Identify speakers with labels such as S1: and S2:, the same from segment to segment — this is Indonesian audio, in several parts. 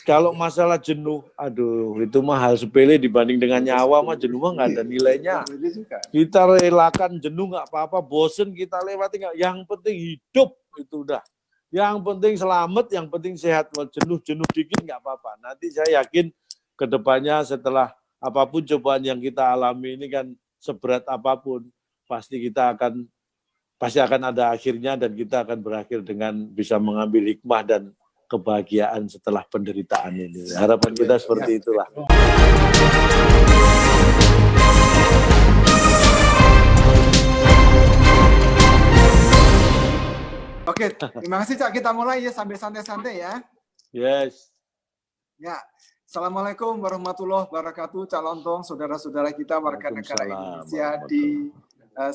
S1: Kalau masalah jenuh, aduh itu mah hal sepele dibanding dengan nyawa mah jenuh mah nggak ada nilainya. Kita relakan jenuh nggak apa-apa, bosen kita lewati nggak. Yang penting hidup itu udah. Yang penting selamat, yang penting sehat. Jenuh dikit nggak apa-apa. Nanti saya yakin kedepannya setelah apapun cobaan yang kita alami ini kan seberat apapun, pasti akan ada akhirnya dan kita akan berakhir dengan bisa mengambil hikmah dan kebahagiaan setelah penderitaan ini. Harapan kita seperti itulah.
S2: Oke, terima kasih Cak. Kita mulai ya sambil santai-santai ya.
S1: Yes.
S2: Ya, Assalamualaikum warahmatullahi wabarakatuh. Cak Lontong, saudara-saudara kita warga negara Indonesia di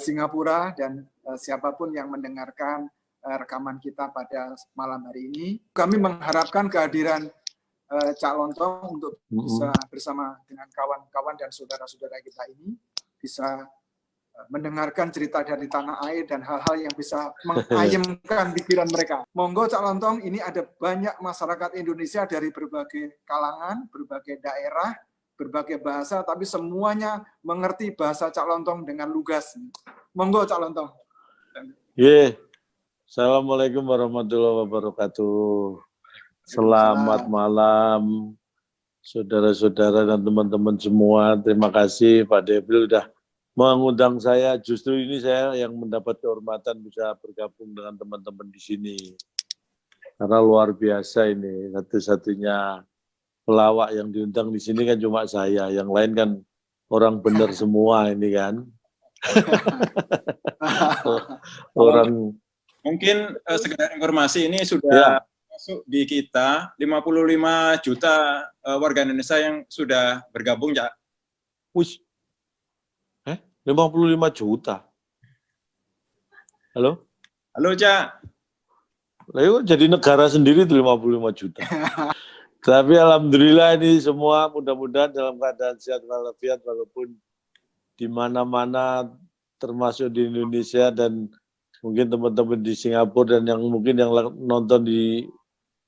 S2: Singapura dan siapapun yang mendengarkan rekaman kita pada malam hari ini. Kami mengharapkan kehadiran Cak Lontong untuk bisa bersama dengan kawan-kawan dan saudara-saudara kita ini bisa mendengarkan cerita dari tanah air dan hal-hal yang bisa mengayemkan pikiran mereka. Monggo Cak Lontong, ini ada banyak masyarakat Indonesia dari berbagai kalangan, berbagai daerah, berbagai bahasa, tapi semuanya mengerti bahasa Cak Lontong dengan lugas. Monggo Cak Lontong.
S1: Yeah. Assalamualaikum warahmatullahi wabarakatuh. Selamat malam, saudara-saudara dan teman-teman semua. Terima kasih Pak Debril sudah mengundang saya. Justru ini saya yang mendapat kehormatan bisa bergabung dengan teman-teman di sini. Karena luar biasa ini, satu-satunya pelawak yang diundang di sini kan cuma saya. Yang lain kan orang benar semua ini kan. Orang
S3: mungkin sekedar informasi ini sudah masuk di kita 55 juta warga Indonesia yang sudah bergabung, Cak.
S1: Wih. 55 juta. Halo?
S3: Halo, Cak.
S1: Lalu jadi negara sendiri itu 55 juta. Tapi alhamdulillah ini semua mudah-mudahan dalam keadaan sehat walafiat walaupun di mana-mana termasuk di Indonesia dan mungkin teman-teman di Singapura dan yang mungkin yang nonton di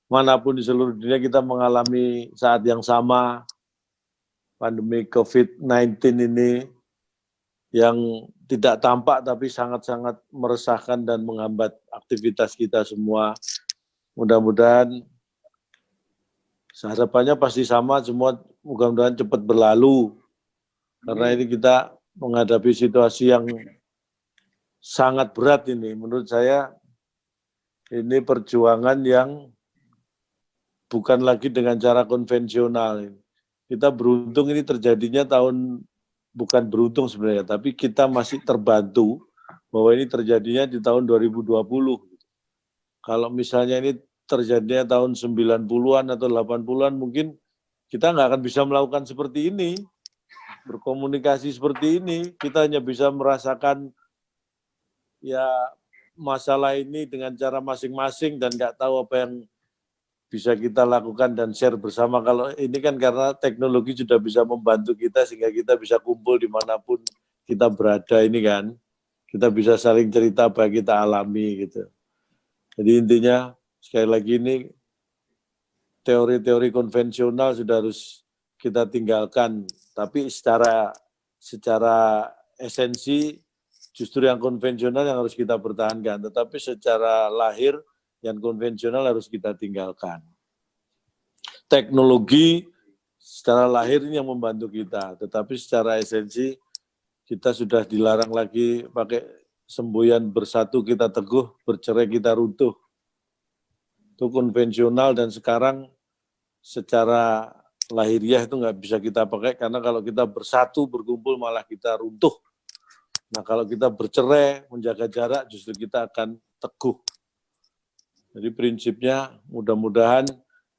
S1: manapun di seluruh dunia kita mengalami saat yang sama pandemi COVID-19 ini yang tidak tampak tapi sangat-sangat meresahkan dan menghambat aktivitas kita semua. Mudah-mudahan harapannya pasti sama, semua mudah-mudahan cepat berlalu. Karena ini kita menghadapi situasi yang sangat berat ini. Menurut saya ini perjuangan yang bukan lagi dengan cara konvensional. Kita beruntung ini terjadinya bukan beruntung sebenarnya, tapi kita masih terbantu bahwa ini terjadinya di tahun 2020. Kalau misalnya ini terjadinya tahun 90-an atau 80-an mungkin kita nggak akan bisa melakukan seperti ini, berkomunikasi seperti ini. Kita hanya bisa merasakan ya masalah ini dengan cara masing-masing dan nggak tahu apa yang bisa kita lakukan dan share bersama. Kalau ini kan karena teknologi sudah bisa membantu kita sehingga kita bisa kumpul dimanapun kita berada ini kan. Kita bisa saling cerita apa yang kita alami gitu. Jadi intinya sekali lagi ini teori-teori konvensional sudah harus kita tinggalkan. Tapi secara esensi justru yang konvensional yang harus kita pertahankan, tetapi secara lahir yang konvensional harus kita tinggalkan. Teknologi secara lahir ini yang membantu kita, tetapi secara esensi kita sudah dilarang lagi pakai semboyan bersatu kita teguh, bercerai kita runtuh. Itu konvensional dan sekarang secara lahiriah itu nggak bisa kita pakai karena kalau kita bersatu, berkumpul malah kita runtuh. Nah, kalau kita bercerai, menjaga jarak, justru kita akan teguh. Jadi prinsipnya mudah-mudahan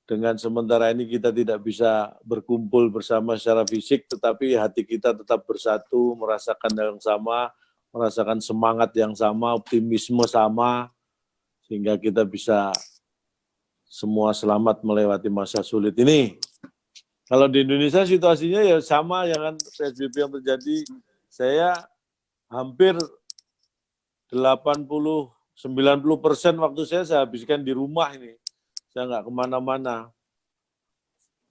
S1: dengan sementara ini kita tidak bisa berkumpul bersama secara fisik, tetapi hati kita tetap bersatu, merasakan hal yang sama, merasakan semangat yang sama, optimisme sama, sehingga kita bisa semua selamat melewati masa sulit ini. Kalau di Indonesia situasinya ya sama, ya kan, PSBB yang terjadi, saya hampir 80-90% waktu saya habiskan di rumah ini. Saya nggak kemana-mana.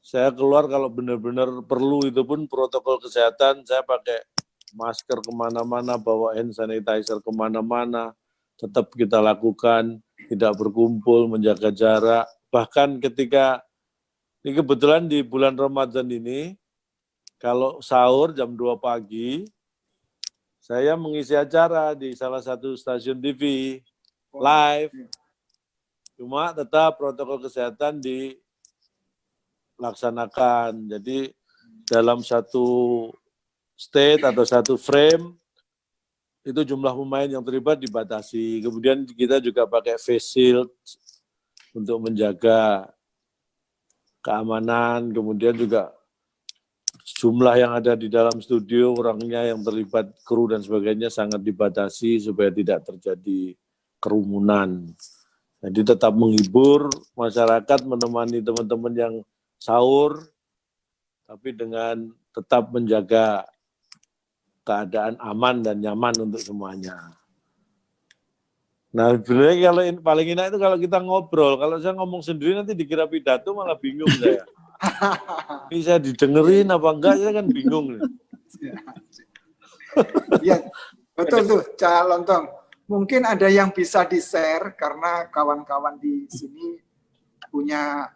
S1: Saya keluar kalau benar-benar perlu, itu pun protokol kesehatan, saya pakai masker kemana-mana, bawa hand sanitizer kemana-mana, tetap kita lakukan, tidak berkumpul, menjaga jarak. Bahkan ketika, ini kebetulan di bulan Ramadan ini, kalau sahur jam 2 pagi, saya mengisi acara di salah satu stasiun TV, live. Cuma tetap protokol kesehatan dilaksanakan. Jadi dalam satu state atau satu frame, itu jumlah pemain yang terlibat dibatasi. Kemudian kita juga pakai face shield untuk menjaga keamanan. Kemudian juga jumlah yang ada di dalam studio, orangnya yang terlibat, kru dan sebagainya sangat dibatasi supaya tidak terjadi kerumunan. Jadi tetap menghibur masyarakat, menemani teman-teman yang sahur, tapi dengan tetap menjaga keadaan aman dan nyaman untuk semuanya. Nah, sebenarnya kalau paling enak itu kalau kita ngobrol. Kalau saya ngomong sendiri nanti dikira pidato, malah bingung saya. Ini saya didengerin apa enggak, saya kan bingung.
S2: Iya, betul tuh, Cak Lontong. Mungkin ada yang bisa di-share karena kawan-kawan di sini punya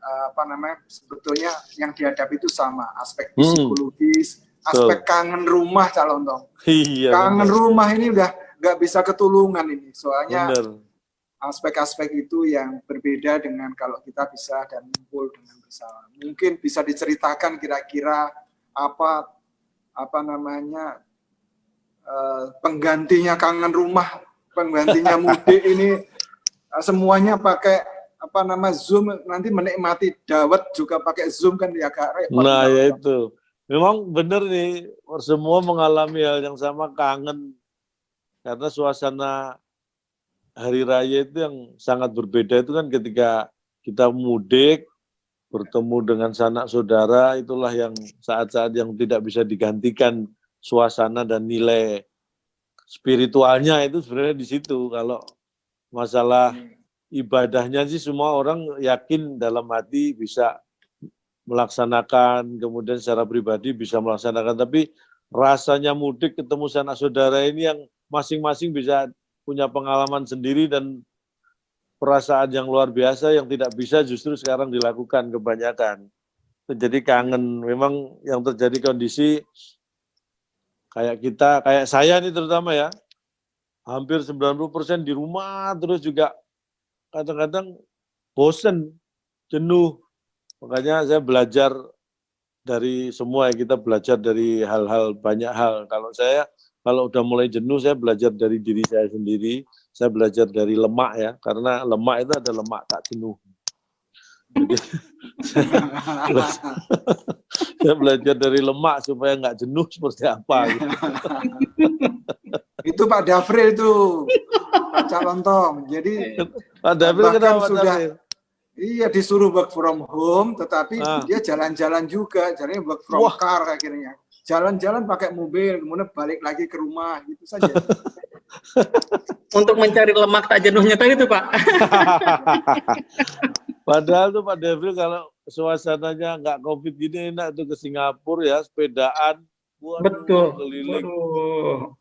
S2: sebetulnya yang dihadapi itu sama, aspek psikologis, aspek kangen rumah, Cak Lontong.
S1: Iya,
S2: kangen rumah ini udah nggak bisa ketulungan ini, soalnya aspek-aspek itu yang berbeda dengan kalau kita bisa dan ngumpul dengan bersama. Mungkin bisa diceritakan kira-kira penggantinya kangen rumah, penggantinya mudik ini, semuanya pakai Zoom, nanti menikmati dawet juga pakai Zoom kan ya agak repot.
S1: Nah ya itu, memang benar nih, semua mengalami hal yang sama, kangen. Karena suasana hari raya itu yang sangat berbeda itu kan ketika kita mudik, bertemu dengan sanak saudara, itulah yang saat-saat yang tidak bisa digantikan suasana dan nilai spiritualnya itu sebenarnya di situ. Kalau masalah ibadahnya sih semua orang yakin dalam hati bisa melaksanakan, kemudian secara pribadi bisa melaksanakan, tapi rasanya mudik ketemu sanak saudara ini yang masing-masing bisa punya pengalaman sendiri dan perasaan yang luar biasa yang tidak bisa justru sekarang dilakukan kebanyakan. Jadi kangen, memang yang terjadi kondisi kayak saya ini terutama ya, hampir 90% di rumah, terus juga kadang-kadang bosen, jenuh. Makanya saya belajar dari semua, ya, kita belajar dari hal-hal, banyak hal. Kalau udah mulai jenuh, saya belajar dari diri saya sendiri, saya belajar dari lemak ya, karena lemak itu ada lemak tak jenuh. Jadi, saya belajar dari lemak supaya nggak jenuh seperti apa. Gitu.
S2: Itu Pak Dafril itu, Pak Cak Lontong. Jadi
S1: Pak Dafril kenapa
S2: sudah, iya disuruh work from home, tetapi dia jalan-jalan juga, jadinya work from car akhirnya. Jalan-jalan pakai mobil, kemudian balik lagi ke rumah, gitu saja.
S4: Untuk mencari lemak tak jenuhnya tadi itu, Pak.
S1: Padahal tuh Pak Devil kalau suasananya nggak COVID gini enak tuh ke Singapura ya, sepedaan. Waduh,
S4: betul.
S1: Keliling.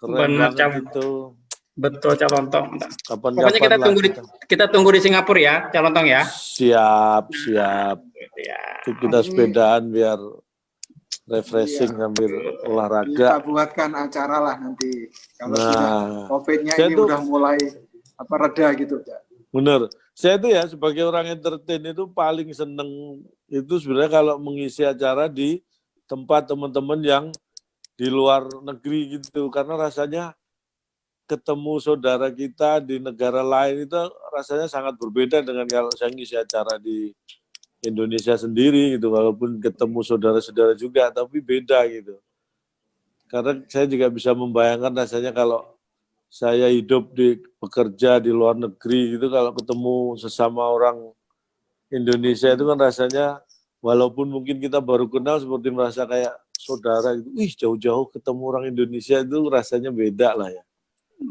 S1: Keren
S4: Benar,
S1: banget itu.
S4: Betul, Cak Lontong.
S1: Kapan-kapan
S4: Pokoknya kita tunggu di Singapura ya, Cak Lontong ya.
S1: Siap.
S4: Ya.
S1: Kita sepedaan biar refreshing sambil olahraga.
S2: Kita buatkan acara lah nanti. Kalau COVID-nya ini udah mulai reda gitu.
S1: Bener. Saya itu ya sebagai orang entertain itu paling seneng itu sebenarnya kalau mengisi acara di tempat teman-teman yang di luar negeri gitu. Karena rasanya ketemu saudara kita di negara lain itu rasanya sangat berbeda dengan kalau saya ngisi acara di Indonesia sendiri gitu, walaupun ketemu saudara-saudara juga, tapi beda gitu. Karena saya juga bisa membayangkan rasanya kalau saya hidup bekerja di luar negeri gitu, kalau ketemu sesama orang Indonesia itu kan rasanya, walaupun mungkin kita baru kenal seperti merasa kayak saudara gitu, jauh-jauh ketemu orang Indonesia itu rasanya beda lah ya.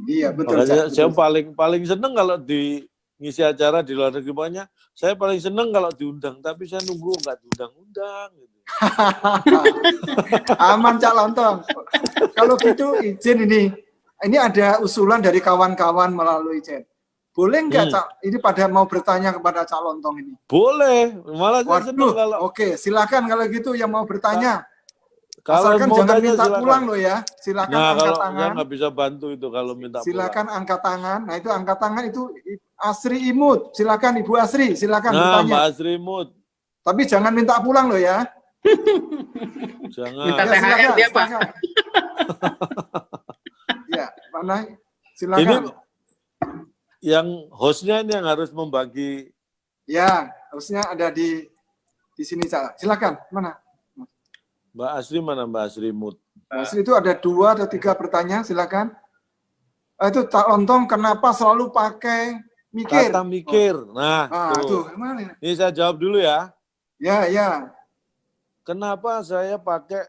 S2: Iya betul.
S1: Makanya saya paling seneng kalau ngisi acara di luar negeri, makanya saya paling seneng kalau diundang, tapi saya nunggu nggak diundang-undang gitu.
S2: Aman Cak Lontong. Kalau gitu izin ini ada usulan dari kawan-kawan melalui chat. Boleh nggak Cak? Ini pada mau bertanya kepada Cak Lontong ini.
S1: Boleh, malah saya senang
S2: Waduh,
S1: kalau
S2: oke, silakan kalau gitu yang mau bertanya.
S1: kalau
S2: Asalkan
S1: mau
S2: jangan
S1: tanya
S2: minta
S1: silakan.
S2: pulang loh ya. Silakan
S1: Nah,
S2: angkat
S1: kalau saya
S2: tangan.
S1: nggak bisa bantu itu kalau minta
S2: Silakan
S1: pulang.
S2: angkat tangan. Nah itu angkat tangan itu Asri Imut. Silakan Ibu Asri, silakan
S1: Nah,
S2: bertanya.
S1: Mbak Asri Mut,
S2: Tapi jangan minta pulang loh ya.
S1: jangan.
S4: Minta
S2: Ya,
S4: THR
S2: silakan,
S4: dia, Pak.
S2: silakan. Ya, mana?
S1: Ini
S2: Silakan.
S1: yang hostnya ini yang harus membagi.
S2: Ya, harusnya ada di sini Cak. Silakan. Mana?
S1: Mbak Asri mana Mbak Asri Mut?
S2: Asli itu ada 2 atau 3 pertanyaan, silakan. Itu Cak Lontong kenapa selalu pakai mikir?
S1: Kata mikir. Nah,
S2: Tuh,
S1: tuh.
S2: mana?
S1: Ini saya jawab dulu ya.
S2: Ya, ya.
S1: Kenapa saya pakai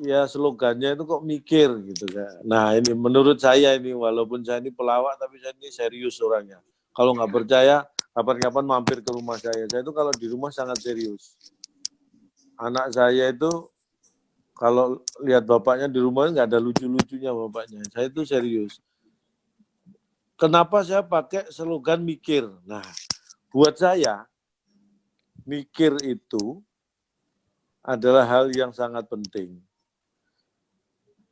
S1: ya slogannya itu kok mikir gitu kan. Nah, ini menurut saya ini walaupun saya ini pelawak tapi saya ini serius orangnya. Kalau nggak percaya, kapan-kapan mampir ke rumah saya. Saya itu kalau di rumah sangat serius. Anak saya itu kalau lihat bapaknya di rumah nggak ada lucu-lucunya bapaknya. Saya itu serius. Kenapa saya pakai slogan mikir? Nah, buat saya mikir itu adalah hal yang sangat penting.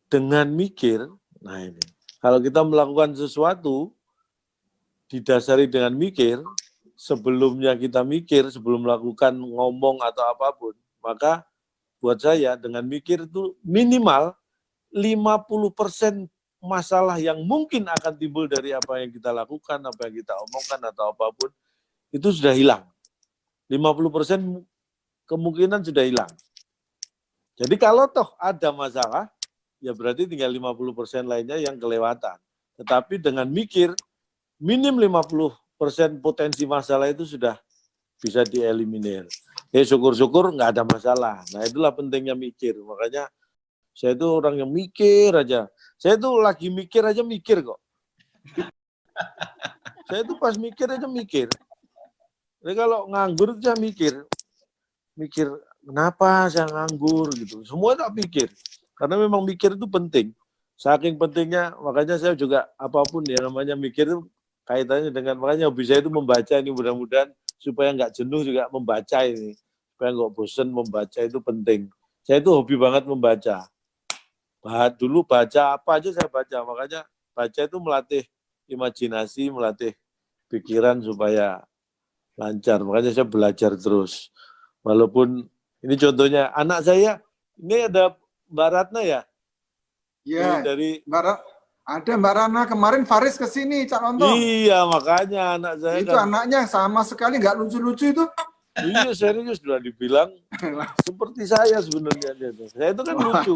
S1: Dengan mikir, nah ini, kalau kita melakukan sesuatu didasari dengan mikir, sebelumnya kita mikir, sebelum melakukan ngomong atau apapun, maka buat saya dengan mikir itu minimal 50% masalah yang mungkin akan timbul dari apa yang kita lakukan, apa yang kita omongkan atau apapun, itu sudah hilang. 50% kemungkinan sudah hilang. Jadi kalau toh ada masalah, ya berarti tinggal 50% lainnya yang kelewatan. Tetapi dengan mikir, minim 50% potensi masalah itu sudah bisa dieliminir. Syukur-syukur nggak ada masalah. Nah itulah pentingnya mikir. Makanya saya itu orang yang mikir aja. Saya itu lagi mikir aja mikir kok. Saya itu pas mikir aja mikir. Jadi kalau nganggur saya mikir kenapa saya nganggur gitu. Semua tak pikir. Karena memang mikir itu penting. Saking pentingnya, makanya saya juga apapun ya namanya mikir itu kaitannya dengan, makanya hobi saya itu membaca ini, mudah-mudahan supaya nggak jenuh juga membaca ini. Supaya nggak bosan membaca itu penting. Saya itu hobi banget membaca. Dulu baca apa aja saya baca, makanya baca itu melatih imajinasi, melatih pikiran supaya lancar. Makanya saya belajar terus. Walaupun ini contohnya anak saya, ini ada Mbak Ratna ya?
S2: Iya,
S1: Dari
S2: ada Mbak Rana, kemarin Faris ke sini, Cak Lontong.
S1: Iya, makanya anak saya
S2: itu
S1: kan.
S2: Anaknya sama sekali nggak lucu-lucu itu.
S1: Iya, serius sudah dibilang seperti saya sebenarnya. Saya itu kan lucu.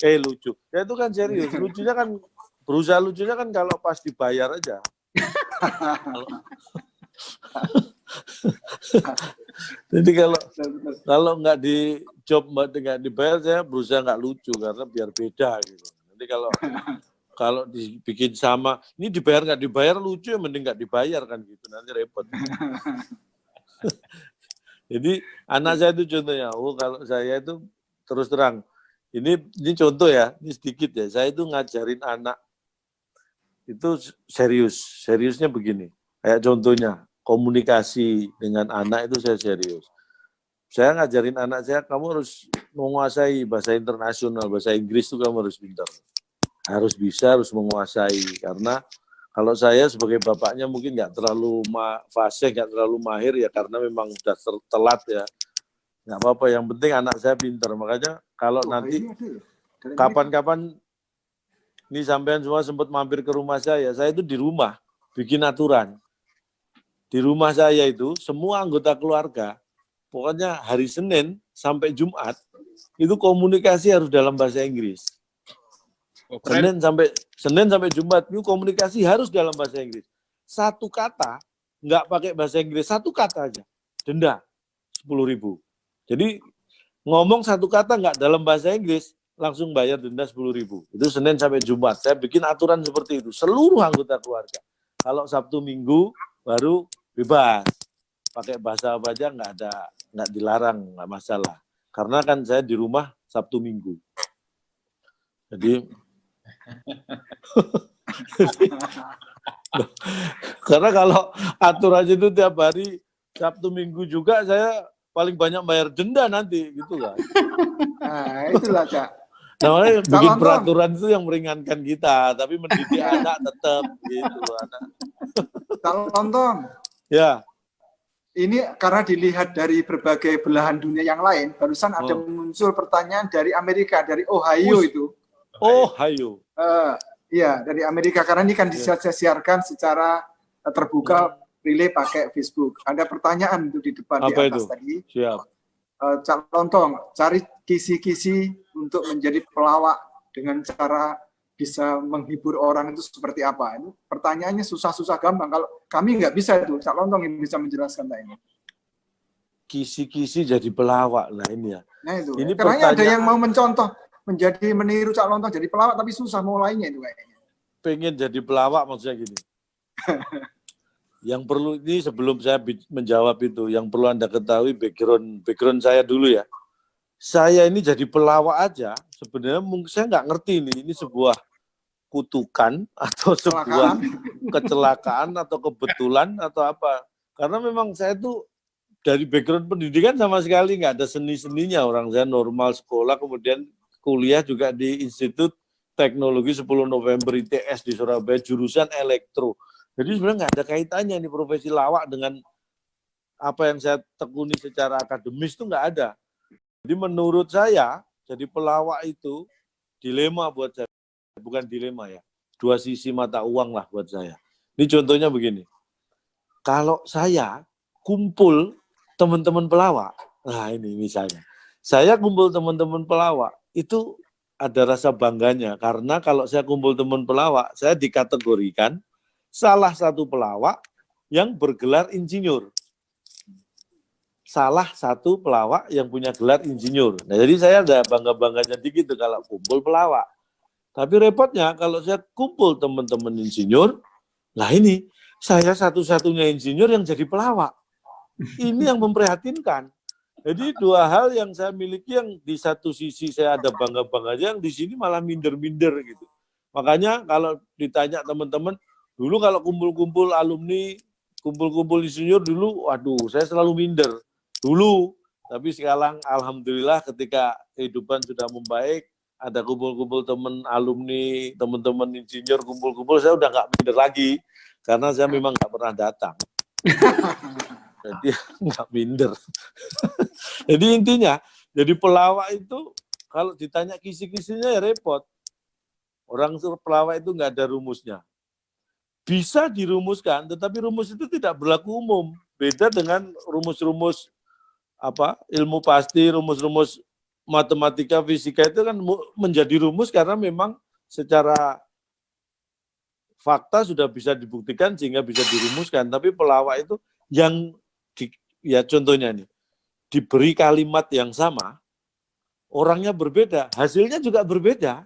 S1: Lucu. Saya itu kan serius. Lucunya kan, berusaha lucunya kan kalau pas dibayar aja. Jadi kalau nggak di job nggak dibayar, saya berusaha nggak lucu karena biar beda gitu. Nanti kalau dibikin sama, ini dibayar nggak dibayar lucu ya mending nggak dibayar kan gitu, nanti repot. Jadi anak saya itu contohnya, kalau saya itu terus terang, ini contoh ya, ini sedikit ya, saya itu ngajarin anak itu seriusnya begini, kayak contohnya komunikasi dengan anak itu saya serius. Saya ngajarin anak saya, kamu harus menguasai bahasa internasional, bahasa Inggris itu kamu harus pintar. Harus bisa, harus menguasai. Karena kalau saya sebagai bapaknya mungkin nggak terlalu fasih, nggak terlalu mahir ya karena memang sudah telat ya. Nggak apa-apa, yang penting anak saya pintar. Makanya kalau nanti kapan-kapan ini sampean semua sempat mampir ke rumah saya itu di rumah bikin aturan. Di rumah saya itu semua anggota keluarga, pokoknya hari Senin sampai Jumat itu komunikasi harus dalam bahasa Inggris. Senin sampai Jumat itu komunikasi harus dalam bahasa Inggris. Satu kata nggak pakai bahasa Inggris, satu kata aja denda 10.000. Jadi ngomong satu kata nggak dalam bahasa Inggris langsung bayar denda 10.000. Itu Senin sampai Jumat. Saya bikin aturan seperti itu seluruh anggota keluarga. Kalau Sabtu Minggu baru bebas, pakai bahasa apa aja nggak dilarang, nggak masalah. Karena kan saya di rumah Sabtu Minggu. Jadi karena kalau aturan itu tiap hari Sabtu Minggu juga saya paling banyak bayar denda nanti gitu kan.
S2: Nah, itulah Cak.
S1: Namanya bikin
S2: Calon
S1: peraturan itu yang meringankan kita, tapi mendidik anak tetap gitu anak.
S2: Calon Tong,
S1: Ya.
S2: ini karena dilihat dari berbagai belahan dunia yang lain, barusan ada muncul pertanyaan dari Amerika, dari Ohio itu.
S1: Ohio.
S2: Iya, dari Amerika, karena ini kan disiarkan secara terbuka, relay pakai Facebook. Ada pertanyaan itu di depan
S1: Apa
S2: di atas
S1: itu?
S2: tadi.
S1: Siap.
S2: Calon Tong, cari kisi-kisi untuk menjadi pelawak dengan cara bisa menghibur orang itu seperti apa? Itu pertanyaannya susah-susah gampang. Kalau kami nggak bisa itu, Calon Tong yang bisa menjelaskan ini.
S1: Kisi-kisi jadi pelawak lah ini ya.
S2: Nah itu.
S1: Ini
S2: Karena ada
S1: pertanyaan-
S2: yang mau mencontoh, menjadi meniru Calon Tong jadi pelawak, tapi susah mulainya itu kayaknya.
S1: Pengen jadi pelawak maksudnya gini. Yang perlu ini sebelum saya menjawab itu, yang perlu Anda ketahui background saya dulu ya. Saya ini jadi pelawak aja, sebenarnya mungkin saya nggak ngerti ini sebuah kutukan atau sebuah kecelakaan atau kebetulan atau apa. Karena memang saya tuh dari background pendidikan sama sekali nggak ada seni-seninya. Orang saya normal sekolah, kemudian kuliah juga di Institut Teknologi 10 November ITS di Surabaya, jurusan elektro. Jadi sebenarnya nggak ada kaitannya nih profesi lawak dengan apa yang saya tekuni secara akademis itu nggak ada. Jadi menurut saya jadi pelawak itu dilema buat saya, bukan dilema ya, dua sisi mata uang lah buat saya. Ini contohnya begini, kalau saya kumpul teman-teman pelawak, nah ini misalnya, saya kumpul teman-teman pelawak itu ada rasa bangganya karena kalau saya kumpul teman pelawak, saya dikategorikan salah satu pelawak yang bergelar insinyur. Salah satu pelawak yang punya gelar insinyur. Nah, jadi saya ada bangga-bangganya dikit tuh kalau kumpul pelawak. Tapi repotnya kalau saya kumpul teman-teman insinyur, lah ini saya satu-satunya insinyur yang jadi pelawak. Ini yang memprihatinkan. Jadi dua hal yang saya miliki yang di satu sisi saya ada bangga-bangganya, yang di sini malah minder-minder gitu. Makanya kalau ditanya teman-teman, dulu kalau kumpul-kumpul alumni, kumpul-kumpul insinyur dulu, waduh, saya selalu minder. Dulu, tapi sekarang alhamdulillah ketika kehidupan sudah membaik, ada kumpul-kumpul teman alumni, teman-teman insinyur kumpul-kumpul, saya udah nggak minder lagi, karena saya memang nggak pernah datang. Jadi nggak minder. Jadi intinya, jadi pelawak itu kalau ditanya kisi-kisinya ya repot. Orang pelawak itu nggak ada rumusnya. Bisa dirumuskan, tetapi rumus itu tidak berlaku umum. Beda dengan rumus-rumus ilmu pasti, rumus-rumus matematika, fisika itu kan menjadi rumus karena memang secara fakta sudah bisa dibuktikan sehingga bisa dirumuskan. Tapi pelawak itu yang ya contohnya nih, diberi kalimat yang sama, orangnya berbeda, hasilnya juga berbeda.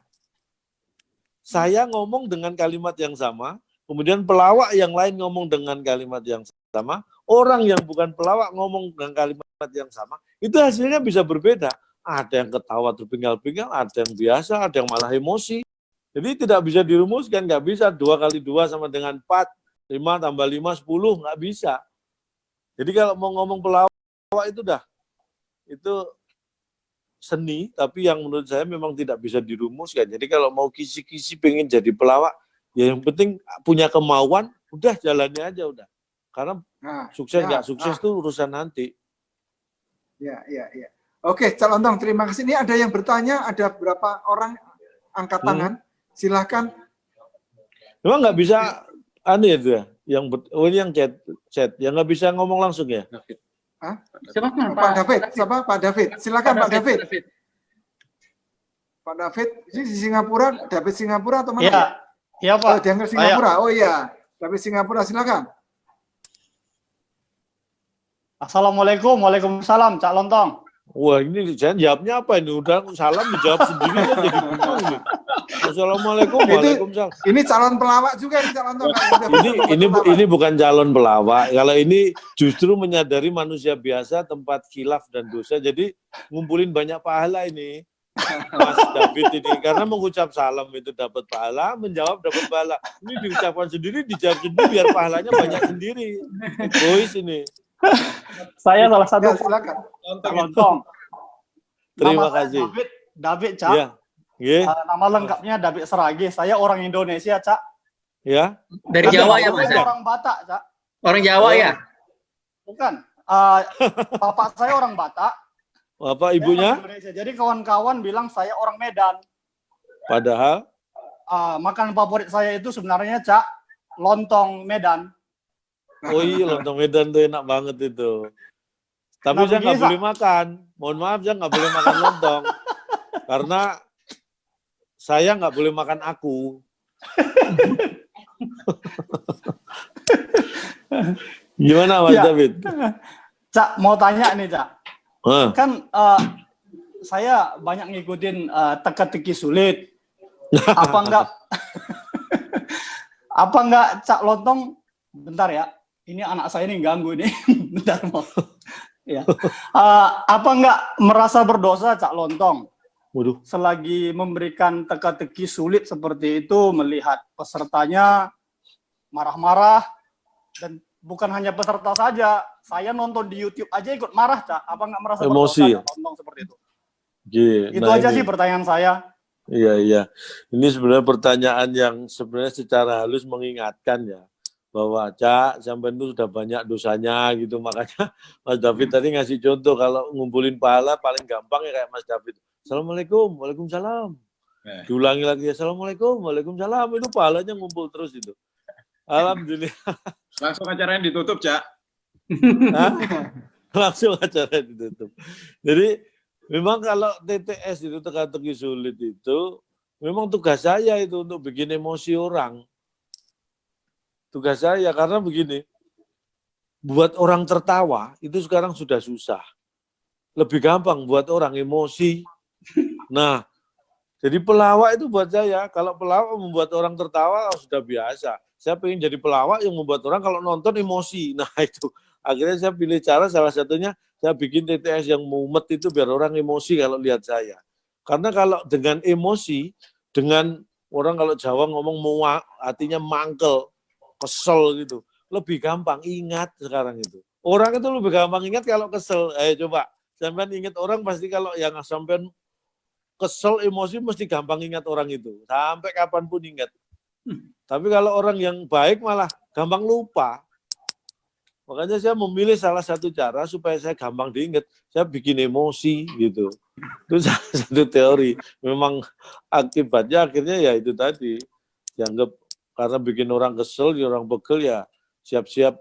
S1: Saya ngomong dengan kalimat yang sama, kemudian pelawak yang lain ngomong dengan kalimat yang sama, orang yang bukan pelawak ngomong dengan kalimat yang sama, itu hasilnya bisa berbeda. Ada yang ketawa terpinggal-pinggal, ada yang biasa, ada yang malah emosi. Jadi tidak bisa dirumuskan, nggak bisa 2 kali 2 sama dengan 4, 5 tambah 5, 10, nggak bisa. Jadi kalau mau ngomong pelawak itu seni, tapi yang menurut saya memang tidak bisa dirumuskan. Jadi kalau mau kisi-kisi pengen jadi pelawak, ya yang penting punya kemauan, udah jalani aja udah. Karena sukses nggak sukses itu urusan nanti.
S2: Ya. Oke, Calon Tong, terima kasih. Ini ada yang bertanya, ada berapa orang angkat tangan? Silahkan.
S1: Memang nggak bisa aneh itu ya, ini yang chat, yang nggak bisa ngomong langsung ya.
S4: Silakan
S2: Pak David, siapa? Pak David. Silakan Pak David. Pak David, ini di Singapura, David Singapura atau mana?
S5: Iya Pak.
S2: Oh, dianggap Singapura. Oh iya, David Singapura, silakan.
S5: Assalamualaikum, waalaikumsalam, Cak Lontong.
S1: Wah ini saya jawabnya apa ini? Udah salam dijawab sendiri kan jadi bingung nih. Assalamualaikum, waalaikumsalam.
S2: Ini calon pelawak juga nih calon Tong.
S1: Ini bukan calon pelawak. Kalau ini justru menyadari manusia biasa, tempat khilaf dan dosa. Jadi ngumpulin banyak pahala ini, Mas David ini. Karena mengucap salam itu dapat pahala, menjawab dapat pahala. Ini diucapkan sendiri, dijawab sendiri, biar pahalanya banyak sendiri. Egois ini.
S5: Saya salah satu
S2: Ya, silakan.
S5: lontong.
S1: Terima
S5: Nama saya
S1: kasih.
S5: David, Cak.
S1: Ya, ya,
S5: Nama lengkapnya David Serage. Saya orang Indonesia, Cak.
S1: ya.
S4: Dari Jawa ya,
S5: Saya
S4: Mas? Ya?
S5: orang Batak, Cak.
S4: Orang Jawa ya?
S5: Bukan. Bapak saya orang Batak.
S1: Apa
S5: Saya
S1: ibunya?
S5: orang Indonesia. Jadi kawan-kawan bilang saya orang Medan.
S1: Padahal,
S5: Makanan favorit saya itu sebenarnya, Cak, lontong Medan.
S1: oh iya, lontong Medan tuh enak banget itu. Tapi
S5: Nah,
S1: saya nggak
S5: begini,
S1: boleh makan. Mohon maaf, saya nggak boleh makan lontong. Karena saya nggak boleh makan aku. Gimana Mas
S5: Ya.
S1: David?
S5: Cak, mau tanya nih, Cak.
S1: Hah?
S5: Kan saya banyak ngikutin teka-teki sulit. Apa enggak apa enggak Cak Lontong, bentar ya, ini anak saya ini ganggu nih. Bentar mau ya. Apa enggak merasa berdosa Cak Lontong
S1: Waduh,
S5: selagi memberikan teka-teki sulit seperti itu, melihat pesertanya marah-marah, dan bukan hanya peserta saja, saya nonton di YouTube aja ikut marah, Cak. Apa enggak merasa
S1: Emosi.
S5: berdosa Cak Lontong seperti itu?
S1: Gih,
S5: Itu
S1: nah
S5: aja
S1: ini.
S5: sih pertanyaan saya.
S1: Iya. Ini sebenarnya pertanyaan yang sebenarnya secara halus mengingatkan ya. Bahwa Cak, sampai itu sudah banyak dosanya gitu. Makanya Mas David tadi ngasih contoh, kalau ngumpulin pahala paling gampang ya kayak Mas David. Assalamualaikum, waalaikumsalam. Diulangi lagi, Assalamualaikum, waalaikumsalam. Itu pahalanya ngumpul terus itu. Alhamdulillah.
S3: Langsung acaranya ditutup, Cak.
S1: Hah? Langsung acara ditutup. Jadi memang kalau TTS itu teka-teki sulit itu, memang tugas saya itu untuk bikin emosi orang. Tugas saya, karena begini, buat orang tertawa itu sekarang sudah susah. Lebih gampang buat orang emosi. Nah, jadi pelawak itu buat saya, kalau pelawak membuat orang tertawa sudah biasa. Saya pengen jadi pelawak yang membuat orang kalau nonton emosi. Nah itu, akhirnya saya pilih cara, salah satunya saya bikin TTS yang mumet itu biar orang emosi kalau lihat saya. Karena kalau dengan emosi, dengan orang kalau Jawa ngomong muak, artinya mangkel, kesel gitu, lebih gampang ingat sekarang itu. Orang itu lebih gampang ingat kalau kesel. Coba, sampean ingat orang pasti kalau yang sampean kesel, emosi mesti gampang ingat orang itu. Sampai kapanpun ingat. Tapi kalau orang yang baik malah gampang lupa. Makanya saya memilih salah satu cara supaya saya gampang diingat. Saya bikin emosi gitu. Itu salah satu teori. Memang akibatnya akhirnya ya itu tadi. Dianggap karena bikin orang kesel, orang pegel ya siap-siap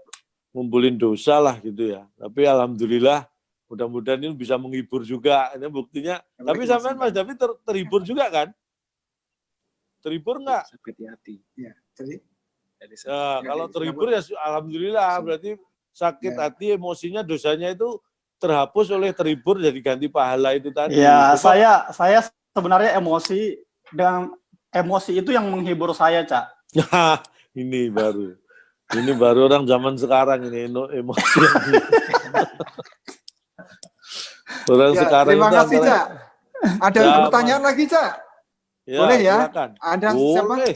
S1: ngumpulin dosa lah gitu ya. Tapi alhamdulillah mudah-mudahan ini bisa menghibur juga. Ini buktinya. Tapi sampean Mas David terhibur juga kan? Terhibur nggak?
S2: Sakit hati. Ya, jadi
S1: Nah, kalau terhibur ya alhamdulillah, berarti sakit hati, emosinya, dosanya itu terhapus oleh terhibur, jadi ganti pahala itu tadi.
S5: Ya,
S1: Coba,
S5: saya sebenarnya emosi, dengan emosi itu yang menghibur saya, Cak.
S1: ini baru orang zaman sekarang ini emosi. Orang
S2: ya,
S1: sekarang
S2: terima
S1: itu
S2: kasih,
S1: antara-
S2: Cak. Ada
S1: Ya,
S2: pertanyaan lagi, Cak?
S1: Ya,
S2: Boleh ya?
S1: silakan.
S2: Ada siapa?
S1: Boleh.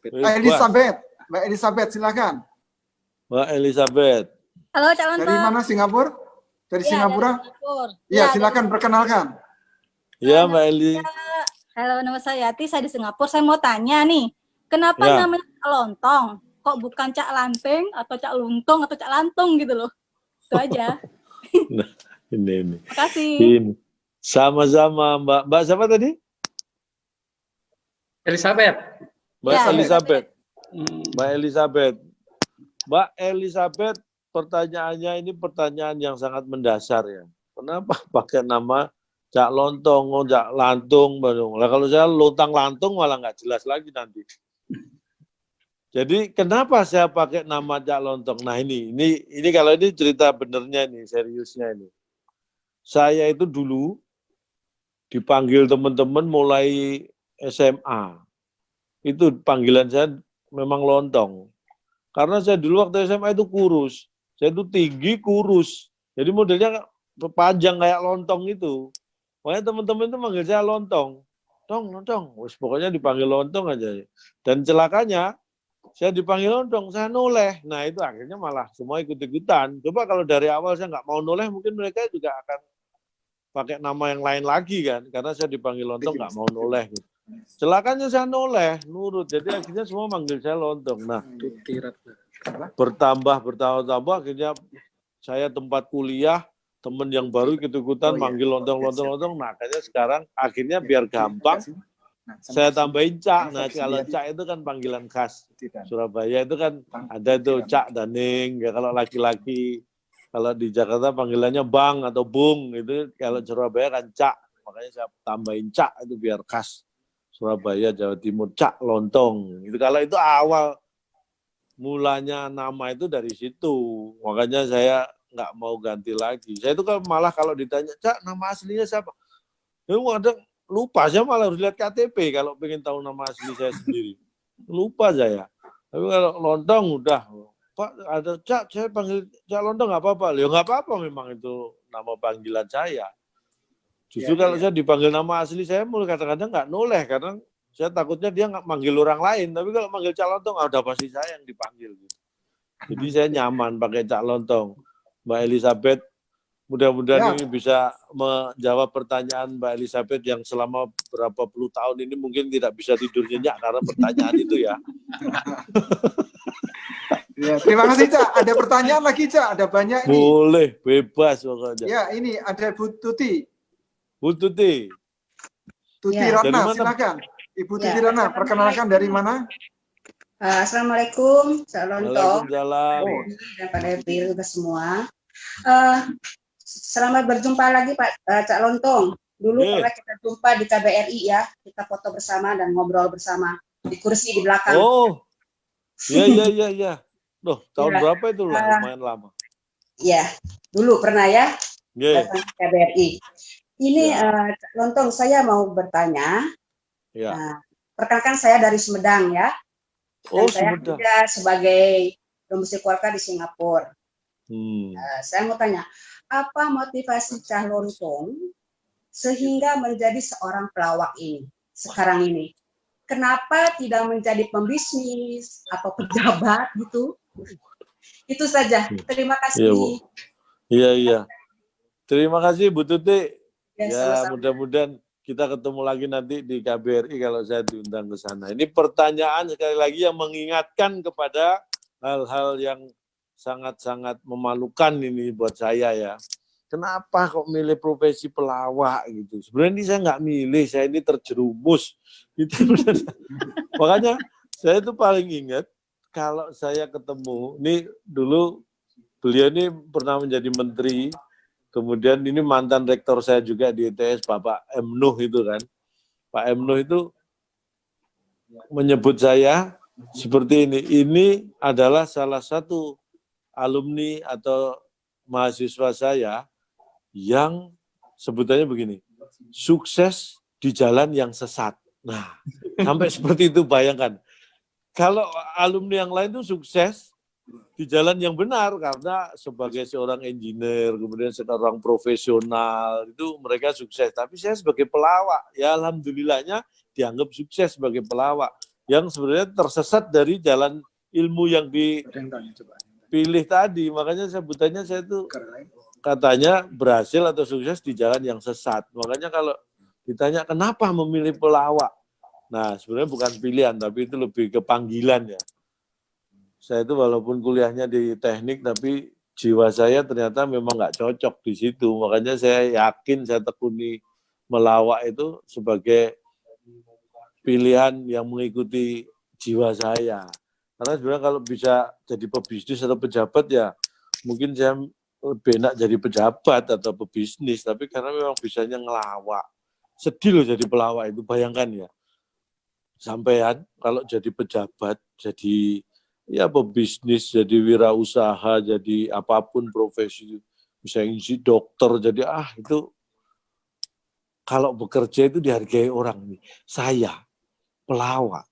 S2: Mbak Elizabeth. Mbak Elizabeth, silakan.
S1: Mbak Elizabeth.
S6: Halo, Cak Lontong.
S2: Dari mana, Singapura? Dari
S6: Iya,
S2: Singapura?
S6: dari Singapura.
S2: Iya, silakan perkenalkan.
S1: Ya, Mbak Eli.
S6: Halo, nama saya Yati, saya di Singapura. Saya mau tanya nih, kenapa
S1: Ya.
S6: namanya Cak Lontong? Kok bukan Cak Lanteng atau Cak Luntong atau Cak Lantung gitu loh? Itu aja.
S1: Nah, ini.
S6: Terima kasih.
S1: Ini. Sama-sama, Mbak. Mbak siapa tadi?
S4: Elizabeth.
S1: Mbak
S6: Ya,
S1: Elizabeth. Mbak Elizabeth. Mbak Elizabeth, pertanyaannya ini pertanyaan yang sangat mendasar ya. Kenapa pakai nama Cak Lontong, Cak Lantung? Nah, kalau saya lontang lantung malah nggak jelas lagi nanti. Jadi kenapa saya pakai nama Cak Lontong? Nah ini kalau ini cerita benernya nih, seriusnya ini. Saya itu dulu dipanggil teman-teman mulai SMA. Itu panggilan saya memang lontong. Karena saya dulu waktu SMA itu kurus. Saya itu tinggi kurus. Jadi modelnya panjang kayak lontong itu. Makanya teman-teman itu manggil saya lontong. Lontong. Pokoknya dipanggil lontong aja. Dan celakanya, saya dipanggil lontong, saya noleh. Nah itu akhirnya malah semua ikut-ikutan. Coba kalau dari awal saya nggak mau noleh, mungkin mereka juga akan pakai nama yang lain lagi kan. Karena saya dipanggil lontong nggak mau noleh. Gitu. Celakanya saya noleh, nurut. Jadi akhirnya semua manggil saya lontong. Nah, bertambah, akhirnya saya tempat kuliah, temen yang baru ikut-ikutan manggil lontong. Nah, akhirnya biar gampang, saya tambahin Cak. Nah, kalau Cak itu kan panggilan khas Surabaya itu kan ada itu Cak Daning. Ya, kalau laki-laki, kalau di Jakarta panggilannya Bang atau Bung. Itu kalau Surabaya kan Cak. Makanya saya tambahin Cak itu biar khas Surabaya, Jawa Timur, Cak Lontong. Itu kalau itu awal mulanya nama itu dari situ. Makanya saya nggak mau ganti lagi. Saya itu malah kalau ditanya, Cak nama aslinya siapa? Ya kadang lupa, saya malah harus lihat KTP kalau pengen tahu nama asli saya sendiri. Lupa saya. Tapi kalau Lontong udah, Pak ada Cak, saya panggil Cak Lontong nggak apa-apa. Ya nggak apa-apa memang itu nama panggilan saya. Justru kalau saya dipanggil nama asli saya mulai kadang-kadang nggak noleh karena saya takutnya dia nggak manggil orang lain. Tapi kalau manggil Cak Lontong, udah pasti saya yang dipanggil. Gitu. Jadi saya nyaman pakai Cak Lontong. Mbak Elizabeth, mudah-mudahan ini bisa menjawab pertanyaan Mbak Elizabeth yang selama berapa puluh tahun ini mungkin tidak bisa tidur nyenyak karena pertanyaan itu ya.
S2: Ya, terima kasih Cak. Ada pertanyaan lagi Cak? Ada banyak ini.
S1: Boleh, bebas pokoknya.
S2: Ya, ini ada Bu Tuti.
S1: Bu Tuti.
S2: Tuti Ratna, silakan. Ibu Tuti Ratna, perkenalkan dari mana?
S7: Assalamualaikum, Cak Lontong.
S1: Waalaikumsalam.
S7: Dan Pak Debil semua. Selamat berjumpa lagi Pak Cak Lontong. Dulu pernah kita jumpa di KBRI ya, kita foto bersama dan ngobrol bersama di kursi di belakang.
S1: Oh, iya. Loh, tahun berapa itu lah? Lumayan lama.
S7: Iya, dulu pernah ya, datang ke KBRI. Ini Cak Lontong, saya mau bertanya. Perkenalkan saya dari Sumedang ya. Dan saya kerja sebagai domisili keluarga di Singapura. Saya mau tanya, apa motivasi Cak Lontong sehingga menjadi seorang pelawak ini sekarang ini? Kenapa tidak menjadi pembisnis atau pejabat gitu? Itu saja. Terima kasih.
S1: Iya. Terima kasih Bu Tuti.
S7: Ya,
S1: mudah-mudahan kita ketemu lagi nanti di KBRI kalau saya diundang ke sana. Ini pertanyaan sekali lagi yang mengingatkan kepada hal-hal yang sangat-sangat memalukan ini buat saya ya. Kenapa kok milih profesi pelawak gitu? Sebenarnya ini saya nggak milih, saya ini terjerumus. Gitu. Makanya saya itu paling ingat kalau saya ketemu, ini dulu beliau ini pernah menjadi menteri. Kemudian ini mantan rektor saya juga di ITS, Bapak M. Nuh itu kan. Pak M. Nuh itu menyebut saya seperti ini. Ini adalah salah satu alumni atau mahasiswa saya yang sebutannya begini, sukses di jalan yang sesat. Nah, sampai seperti itu bayangkan. Kalau alumni yang lain itu sukses di jalan yang benar karena sebagai seorang engineer, kemudian seorang profesional, itu mereka sukses. Tapi saya sebagai pelawak, ya alhamdulillahnya dianggap sukses sebagai pelawak yang sebenarnya tersesat dari jalan ilmu yang dipilih tadi. Makanya sebutannya saya itu katanya berhasil atau sukses di jalan yang sesat. Makanya kalau ditanya kenapa memilih pelawak, nah sebenarnya bukan pilihan, tapi itu lebih ke panggilan ya. Saya itu walaupun kuliahnya di teknik, tapi jiwa saya ternyata memang nggak cocok di situ. Makanya saya yakin saya tekuni melawak itu sebagai pilihan yang mengikuti jiwa saya. Karena sebenarnya kalau bisa jadi pebisnis atau pejabat ya mungkin saya lebih enak jadi pejabat atau pebisnis. Tapi karena memang bisanya ngelawak. Sedih loh jadi pelawak itu, bayangkan ya. Sampean kalau jadi pejabat, jadi ya pebisnis, jadi wirausaha, jadi apapun profesi, bisa isi dokter, jadi itu kalau bekerja itu dihargai orang nih. Saya pelawak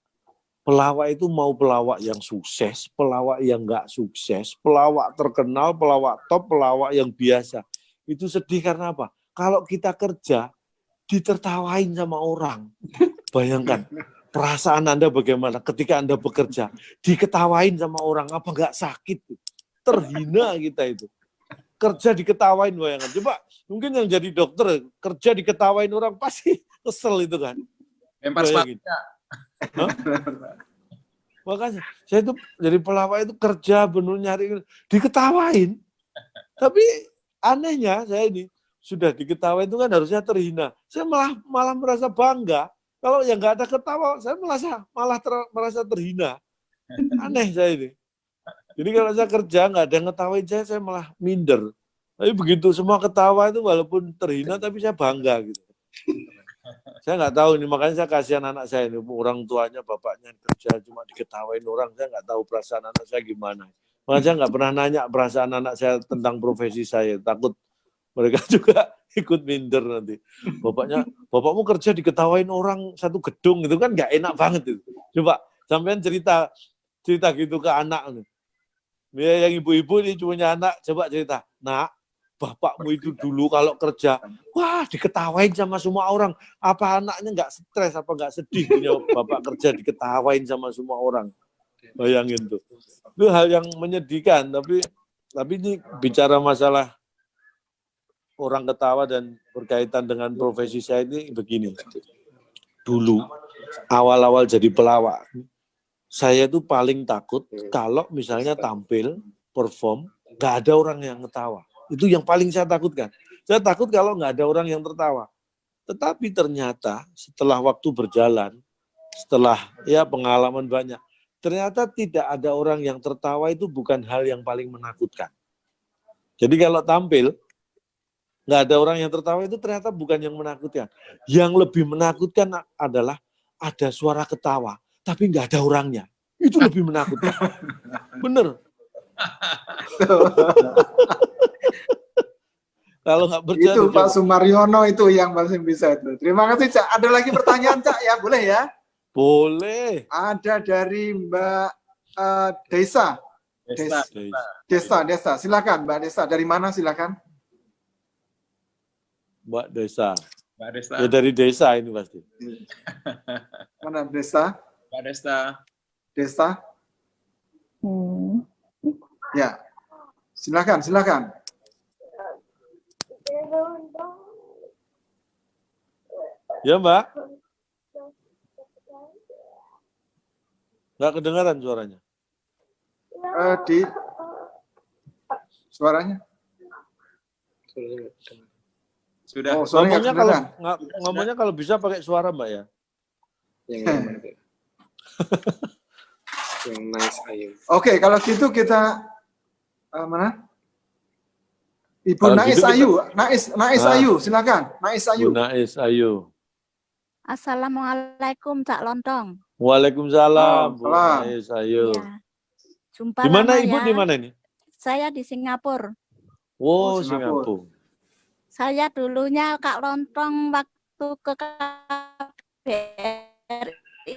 S1: pelawak itu mau pelawak yang sukses, pelawak yang nggak sukses, pelawak terkenal, pelawak top, pelawak yang biasa. Itu sedih karena apa? Kalau kita kerja, ditertawain sama orang. Bayangkan, perasaan Anda bagaimana ketika Anda bekerja, diketawain sama orang, apa nggak sakit? Terhina kita itu. Kerja diketawain, bayangkan. Coba, mungkin yang jadi dokter, kerja diketawain orang, pasti kesel itu kan.
S3: Lempar
S1: Bayangin.
S3: sepatunya.
S1: Makanya saya itu jadi pelawak itu kerja benar nyari diketawain. Tapi anehnya saya ini sudah diketawain itu kan harusnya terhina. Saya malah merasa bangga. Kalau yang nggak ada ketawa, saya merasa terhina. Aneh saya ini. Jadi kalau saya kerja nggak ada yang ngetawain saya malah minder. Tapi begitu semua ketawa itu walaupun terhina tapi saya bangga gitu. Saya nggak tahu ini, makanya saya kasihan anak saya ini, orang tuanya, bapaknya kerja cuma diketawain orang, saya nggak tahu perasaan anak saya gimana. Makanya saya nggak pernah nanya perasaan anak saya tentang profesi saya, takut mereka juga ikut minder nanti. Bapakmu kerja diketawain orang satu gedung, itu kan nggak enak banget itu. Coba sampean cerita gitu ke anak. Ya, yang ibu-ibu ini punya anak, coba cerita, nak, bapakmu itu dulu kalau kerja, wah diketawain sama semua orang. Apa anaknya nggak stres, apa nggak sedih punya bapak kerja diketawain sama semua orang. Bayangin tuh. Itu hal yang menyedihkan, tapi ini bicara masalah orang ketawa dan berkaitan dengan profesi saya ini begini. Dulu, awal-awal jadi pelawak, saya tuh paling takut kalau misalnya tampil, perform, nggak ada orang yang ketawa. Itu yang paling saya takutkan. Saya takut kalau nggak ada orang yang tertawa. Tetapi ternyata setelah waktu berjalan, setelah ya pengalaman banyak, ternyata tidak ada orang yang tertawa itu bukan hal yang paling menakutkan. Jadi kalau tampil, nggak ada orang yang tertawa itu ternyata bukan yang menakutkan. Yang lebih menakutkan adalah ada suara ketawa, tapi nggak ada orangnya. Itu lebih menakutkan. Bener. Kalau nggak percaya
S2: Itu Pak Sumaryono itu yang paling bisa itu. Terima kasih, Cak. Ada lagi pertanyaan, Cak, ya? Boleh ya?
S1: Boleh.
S2: Ada dari Mbak Desa. Desa. Silakan, Mbak Desa. Dari mana silakan?
S1: Mbak Desa.
S3: Mbak Desta.
S1: Ya dari desa ini pasti.
S2: Mana Desa?
S3: Mbak Desta.
S2: Desa? Ya. Silakan.
S1: Ya Mbak. Nggak kedengaran suaranya.
S2: Di suaranya?
S3: Sudah.
S2: Oh, suaranya
S1: Ngomongnya kalau bisa pakai suara Mbak ya.
S8: Yang nice Ayu.
S2: Oke, kalau gitu kita mana? Ibu
S1: Kalau
S2: Nais
S1: gitu kita-
S2: Ayu, Nais Ayu, silakan. Nais Ayu.
S1: Bu Nais, ayo.
S6: Assalamualaikum Cak Lontong.
S1: Waalaikumsalam, Bu
S2: Salam.
S1: Nais, ayo.
S6: Ya. Jumpa
S1: Di mana
S6: lama
S1: Ibu
S6: ya.
S1: di mana ini?
S6: Saya di Singapura.
S1: Oh,
S2: Singapura.
S1: Singapura.
S6: Saya dulunya Kak Lontong waktu ke KBRI.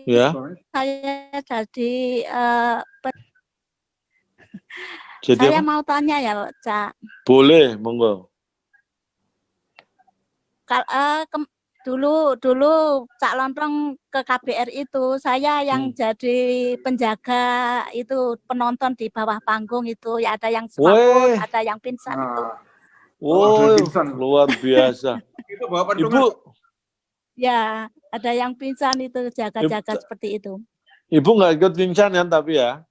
S1: Ya.
S6: Saya jadi
S1: Jadi
S6: saya
S1: apa?
S6: mau tanya ya, Cak.
S1: Boleh, monggo.
S6: Dulu Cak Lontong ke KBRI itu saya yang jadi penjaga itu, penonton di bawah panggung itu ya, ada yang semaput, ada yang pingsan itu.
S1: Oh, luar biasa.
S3: Itu bawa
S1: Ibu,
S3: pendungan.
S6: Ya, ada yang pingsan itu, jaga-jaga seperti itu.
S1: Ibu nggak ikut pingsan ya, tapi ya?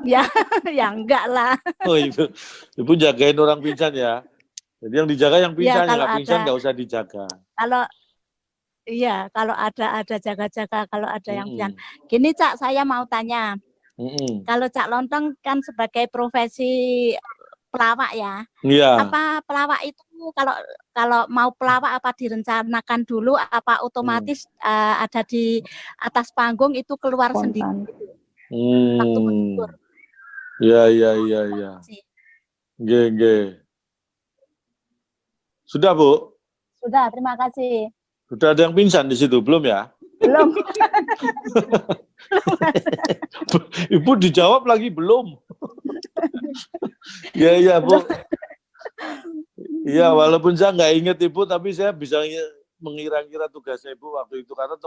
S6: Ya, ya enggak lah.
S1: Oh, Ibu jagain orang pingsan ya. Jadi yang dijaga yang pingsan, yang nggak pingsan nggak usah dijaga.
S6: Kalau ada jaga-jaga, kalau ada yang pingsan. Gini Cak, saya mau tanya. Kalau Cak Lontong kan sebagai profesi pelawak ya.
S1: Iya.
S6: Apa pelawak itu kalau mau pelawak apa direncanakan dulu, apa otomatis ada di atas panggung itu keluar sendiri waktu menghibur?
S1: Iya. Nggih. Sudah, Bu?
S6: Sudah, terima kasih.
S1: Sudah ada yang pingsan di situ, belum ya?
S6: Belum.
S1: Ibu dijawab lagi belum. Ya Bu. Iya, walaupun saya nggak ingat Ibu, tapi saya bisa mengira-ngira tugasnya Ibu waktu itu karena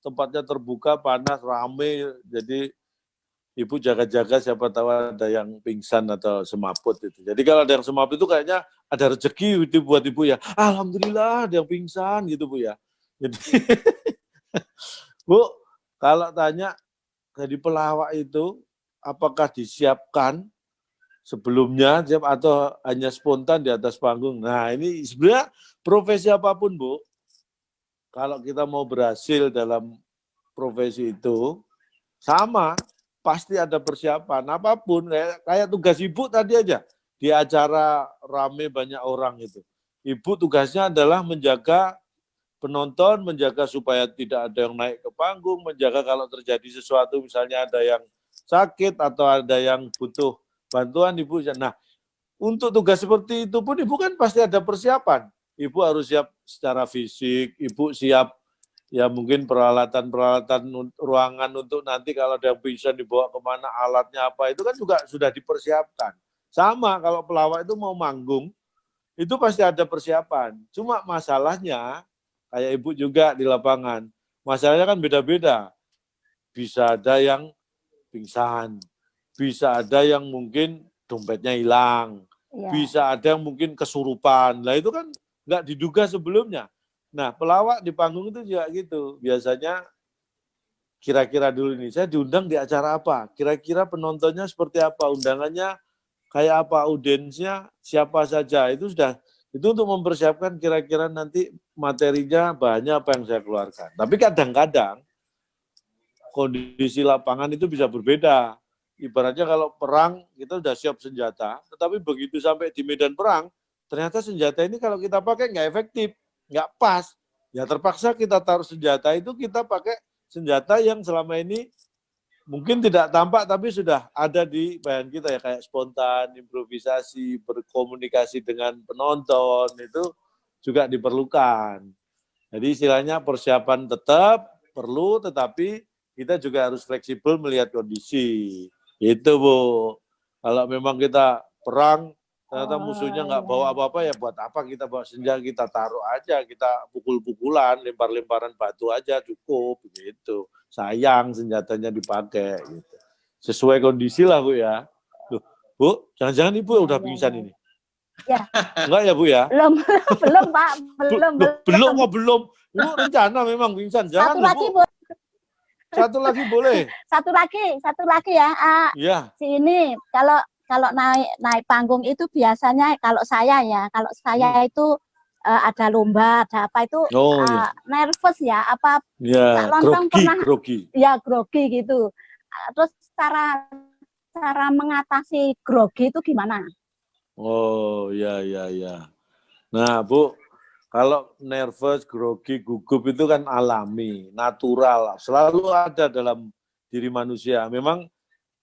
S1: tempatnya terbuka, panas, rame, jadi Ibu jaga-jaga siapa tahu ada yang pingsan atau semaput itu. Jadi kalau ada yang semaput itu kayaknya ada rezeki itu buat Ibu ya. Alhamdulillah ada yang pingsan gitu Bu ya. Jadi Bu, kalau tanya jadi pelawak itu apakah disiapkan sebelumnya atau hanya spontan di atas panggung? Nah, ini sebenarnya profesi apapun Bu, kalau kita mau berhasil dalam profesi itu sama, pasti ada persiapan apapun, kayak tugas Ibu tadi aja di acara rame banyak orang itu. Ibu tugasnya adalah menjaga penonton, menjaga supaya tidak ada yang naik ke panggung, menjaga kalau terjadi sesuatu misalnya ada yang sakit atau ada yang butuh bantuan Ibu. Nah, untuk tugas seperti itu pun Ibu kan pasti ada persiapan. Ibu harus siap secara fisik, Ibu siap ya mungkin peralatan-peralatan ruangan untuk nanti kalau ada yang bisa dibawa kemana, alatnya apa, itu kan juga sudah dipersiapkan. Sama kalau pelawak itu mau manggung, itu pasti ada persiapan. Cuma masalahnya, kayak Ibu juga di lapangan, masalahnya kan beda-beda. Bisa ada yang pingsan, bisa ada yang mungkin dompetnya hilang, bisa ada yang mungkin kesurupan. Nah itu kan nggak diduga sebelumnya. Nah, pelawak di panggung itu juga gitu. Biasanya kira-kira dulu nih, saya diundang di acara apa? Kira-kira penontonnya seperti apa? Undangannya kayak apa? Audiensnya siapa saja? Itu untuk mempersiapkan kira-kira nanti materinya banyak apa yang saya keluarkan. Tapi kadang-kadang kondisi lapangan itu bisa berbeda. Ibaratnya kalau perang kita sudah siap senjata, tetapi begitu sampai di medan perang, ternyata senjata ini kalau kita pakai nggak efektif. Nggak pas, ya terpaksa kita taruh senjata itu, kita pakai senjata yang selama ini mungkin tidak tampak tapi sudah ada di bayangan kita ya, kayak spontan, improvisasi, berkomunikasi dengan penonton, itu juga diperlukan. Jadi istilahnya persiapan tetap perlu, tetapi kita juga harus fleksibel melihat kondisi. Itu Bu, kalau memang kita perang, ternyata musuhnya nggak bawa apa-apa, ya buat apa kita bawa senjata, kita taruh aja, kita pukul-pukulan, lempar-lemparan batu aja cukup gitu. Sayang senjatanya dipakai gitu. Sesuai kondisi lah Bu ya. Loh, Bu, jangan-jangan Ibu udah pingsan ini?
S6: Ya.
S1: Enggak ya Bu ya?
S6: Belum Pak, belum.
S1: Belum. Ibu rencana memang pingsan, jangan Bu. Satu lagi boleh. Satu lagi ya. Iya.
S6: Si ini kalau naik panggung itu biasanya kalau saya itu ada lomba, ada apa itu nervous ya, apa
S1: ya, grogi.
S6: Ya grogi gitu. Terus cara mengatasi grogi itu gimana?
S1: Oh ya. Nah Bu, kalau nervous, grogi, gugup itu kan alami, natural, selalu ada dalam diri manusia. Memang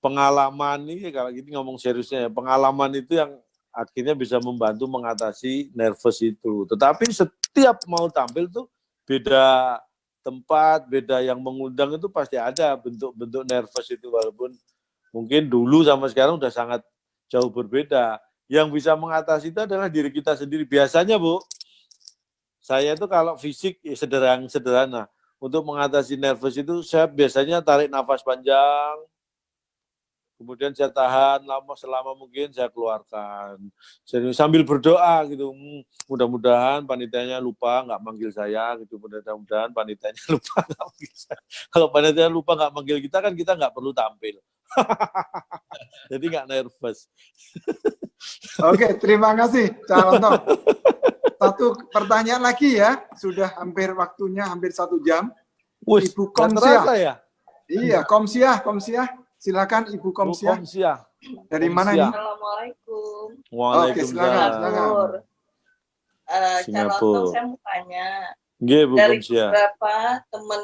S1: pengalaman ini, kalau kita ngomong seriusnya ya, pengalaman itu yang akhirnya bisa membantu mengatasi nervous itu. Tetapi setiap mau tampil tuh beda tempat, beda yang mengundang, itu pasti ada bentuk-bentuk nervous itu, walaupun mungkin dulu sama sekarang udah sangat jauh berbeda. Yang bisa mengatasi itu adalah diri kita sendiri. Biasanya Bu, saya itu kalau fisik ya sederhana. Untuk mengatasi nervous itu saya biasanya tarik nafas panjang, kemudian saya tahan selama mungkin saya keluarkan. Sambil berdoa gitu, mudah-mudahan panitianya lupa nggak manggil saya gitu. Mudah-mudahan panitianya lupa nggak manggil saya. Kalau panitia lupa nggak manggil kita kan kita nggak perlu tampil. Jadi nggak nervous.
S2: Oke, terima kasih Cak Lontong. Satu pertanyaan lagi ya, sudah hampir waktunya, hampir 1 jam. Ibu Komsiah.
S1: Ya?
S2: Iya, Komsiah. Silakan Ibu Komsiah. Dari mana ini?
S8: Assalamualaikum.
S2: Waalaikumsalam.
S8: Cak Lontong, saya mau tanya.
S1: Dari
S8: beberapa teman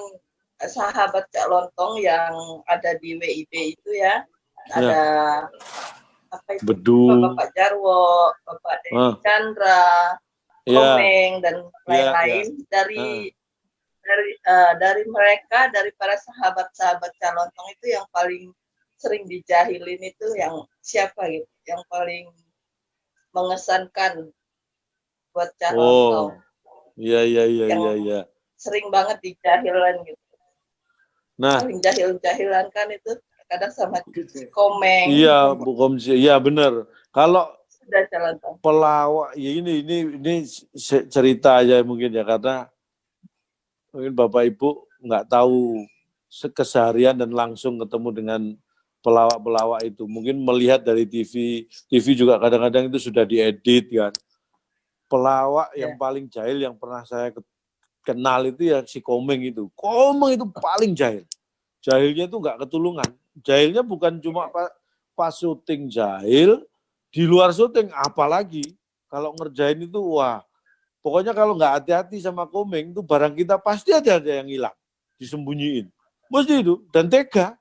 S8: sahabat Cak Lontong yang ada di WIB itu ya, ada apa itu? Bapak Jarwo, Bapak Dewi Chandra, Komeng dan lain-lain dari dari mereka, dari para sahabat-sahabat Calontong itu yang paling sering dijahilin itu yang siapa gitu, yang paling mengesankan buat Calontong.
S1: Iya.
S8: Sering banget dijahilin gitu.
S1: Nah,
S8: paling jahil-jahilan kan itu kadang sama Komeng.
S1: Iya, Bu Komsi. Iya benar. Kalau
S8: Sudah Calontong.
S1: pelawak, ya ini cerita aja mungkin ya, karena mungkin Bapak Ibu nggak tahu keseharian dan langsung ketemu dengan pelawak-pelawak itu. Mungkin melihat dari TV juga kadang-kadang itu sudah diedit kan. Pelawak yang paling jahil yang pernah saya kenal itu ya si Komeng itu. Komeng itu paling jahil. Jahilnya itu nggak ketulungan. Jahilnya bukan cuma pas syuting jahil, di luar syuting apalagi. Kalau ngerjain itu wah. Pokoknya kalau nggak hati-hati sama Komeng itu barang kita pasti ada yang hilang, disembunyiin. Mesti itu, dan tega.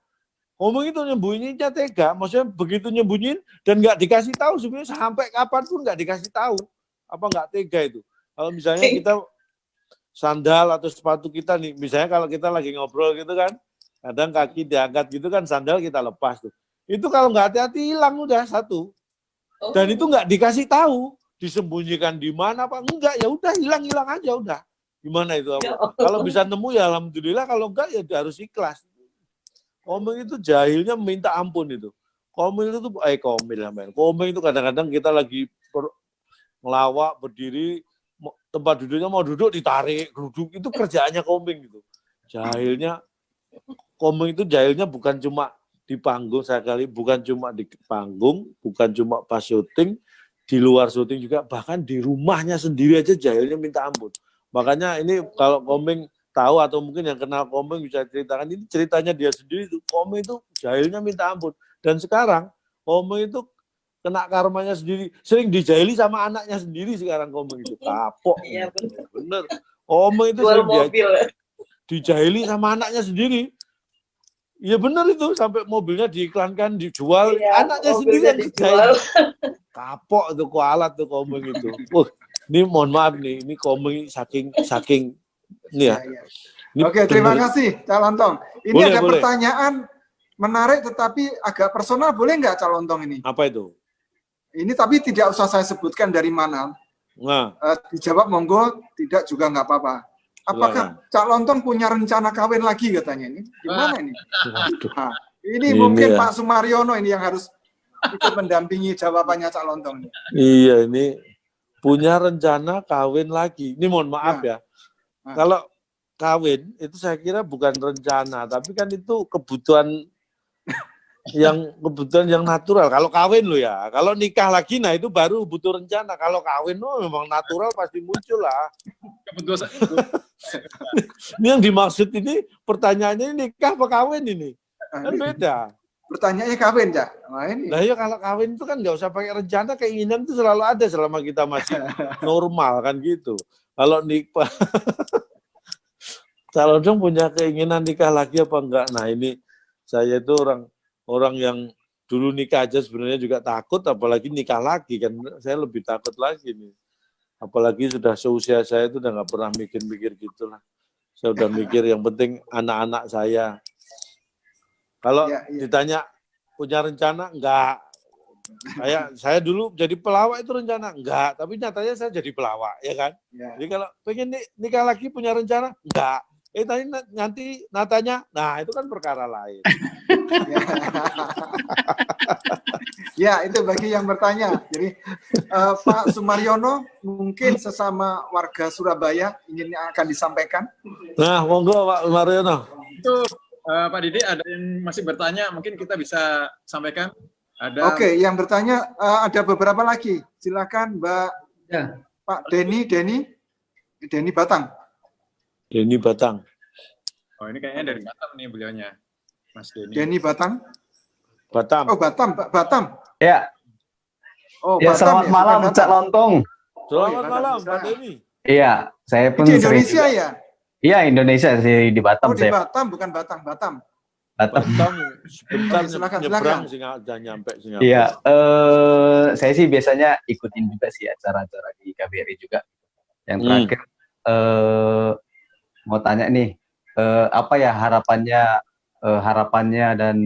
S1: Komeng itu nyembunyiinnya tega, maksudnya begitu nyembunyiin dan nggak dikasih tahu sebenarnya sampai kapanpun nggak dikasih tahu. Apa nggak tega itu? Kalau misalnya kita sandal atau sepatu kita nih, misalnya kalau kita lagi ngobrol gitu kan, kadang kaki diangkat gitu kan, sandal kita lepas tuh. Itu kalau nggak hati-hati hilang udah satu. Dan itu nggak dikasih tahu, disembunyikan di mana apa enggak, ya udah hilang aja udah. Gimana itu? Kalau bisa nemu ya alhamdulillah, kalau enggak ya harus ikhlas. Komeng itu jahilnya minta ampun itu. Komeng itu kadang-kadang kita lagi ngelawak berdiri, tempat duduknya mau duduk ditarik, duduk itu kerjaannya Komeng gitu. Jahilnya Komeng itu jahilnya bukan cuma di panggung sekali, bukan cuma di panggung, bukan cuma pas syuting, di luar syuting juga, bahkan di rumahnya sendiri aja jahilnya minta ampun. Makanya ini kalau Komeng tahu atau mungkin yang kenal Komeng bisa ceritakan, ini ceritanya dia sendiri tuh. Komeng itu jahilnya minta ampun. Dan sekarang Komeng itu kena karmanya sendiri, sering dijahili sama anaknya sendiri sekarang. Komeng itu kapok.
S8: Iya
S1: bener. Komeng itu
S8: jual mobil.
S1: Dijahili sama anaknya sendiri. Iya benar itu, sampai mobilnya diiklankan, dijual, anaknya sendiri yang dijual. Kapok tuh kualat tuh Komeng itu. Ini mohon maaf nih, ini Komeng saking ini ya. Ini
S2: Oke, terima kasih Calontong. Ini ada pertanyaan menarik tetapi agak personal, boleh nggak Calontong ini?
S1: Apa itu?
S2: Ini tapi tidak usah saya sebutkan dari mana.
S1: Nah.
S2: Dijawab monggo, tidak juga nggak apa-apa. Apakah Calontong punya rencana kawin lagi katanya ini? Gimana ini? Nah, ini mungkin Pak Sumaryono ini yang harus ikut mendampingi jawabannya Calontong.
S1: Iya, ini punya rencana kawin lagi. Ini mohon maaf ya. Kalau kawin itu saya kira bukan rencana, tapi kan itu kebutuhan yang natural. Kalau kawin lo ya, kalau nikah lagi nah itu baru butuh rencana. Kalau kawin memang natural pasti muncul lah.
S3: Kebutuhan.
S1: Ini yang dimaksud ini pertanyaannya nikah apa kawin ini? Kan beda.
S2: Pertanyaannya kawin, Cak.
S1: Nah ya kalau kawin itu kan nggak usah pakai rencana, keinginan itu selalu ada selama kita masih normal kan gitu. Kalau nikah, Calontong punya keinginan nikah lagi apa enggak? Nah ini saya itu orang yang dulu nikah aja sebenarnya juga takut, apalagi nikah lagi kan, saya lebih takut lagi nih. Apalagi sudah seusia saya itu udah nggak pernah mikir-mikir gitulah. Saya udah mikir yang penting anak-anak saya. Kalau ditanya punya rencana, enggak. Saya dulu jadi pelawak itu rencana, enggak. Tapi nyatanya saya jadi pelawak, ya kan? Ya. Jadi kalau pengen nikah lagi punya rencana, enggak. Nanti natanya, nah itu kan perkara lain.
S2: Ya, itu bagi yang bertanya. Jadi Pak Sumaryono mungkin sesama warga Surabaya ingin akan disampaikan.
S1: Nah, monggo Pak Sumaryono.
S3: Itu Pak Didi ada yang masih bertanya, mungkin kita bisa sampaikan. Ada...
S2: Oke, yang bertanya ada beberapa lagi. Silakan Mbak Pak Denny Batang.
S1: Denny Batang.
S3: Oh ini kayaknya dari Batam nih beliaunya, Mas Denny.
S2: Denny Batang.
S1: Batam.
S2: Oh Batam.
S9: Ya.
S2: Oh
S9: ya, selamat malam Calontong.
S1: Selamat malam Pak Denny.
S9: Iya, saya pun
S2: di Indonesia ya.
S9: Iya Indonesia sih di Batam.
S2: Oh di Batam bukan Batam.
S1: Batam sebentar nyebrang udah nyampe Singapura.
S9: Iya, saya sih biasanya ikutin juga sih acara-acara di KBRI juga. Yang terakhir mau tanya nih, apa ya harapannya dan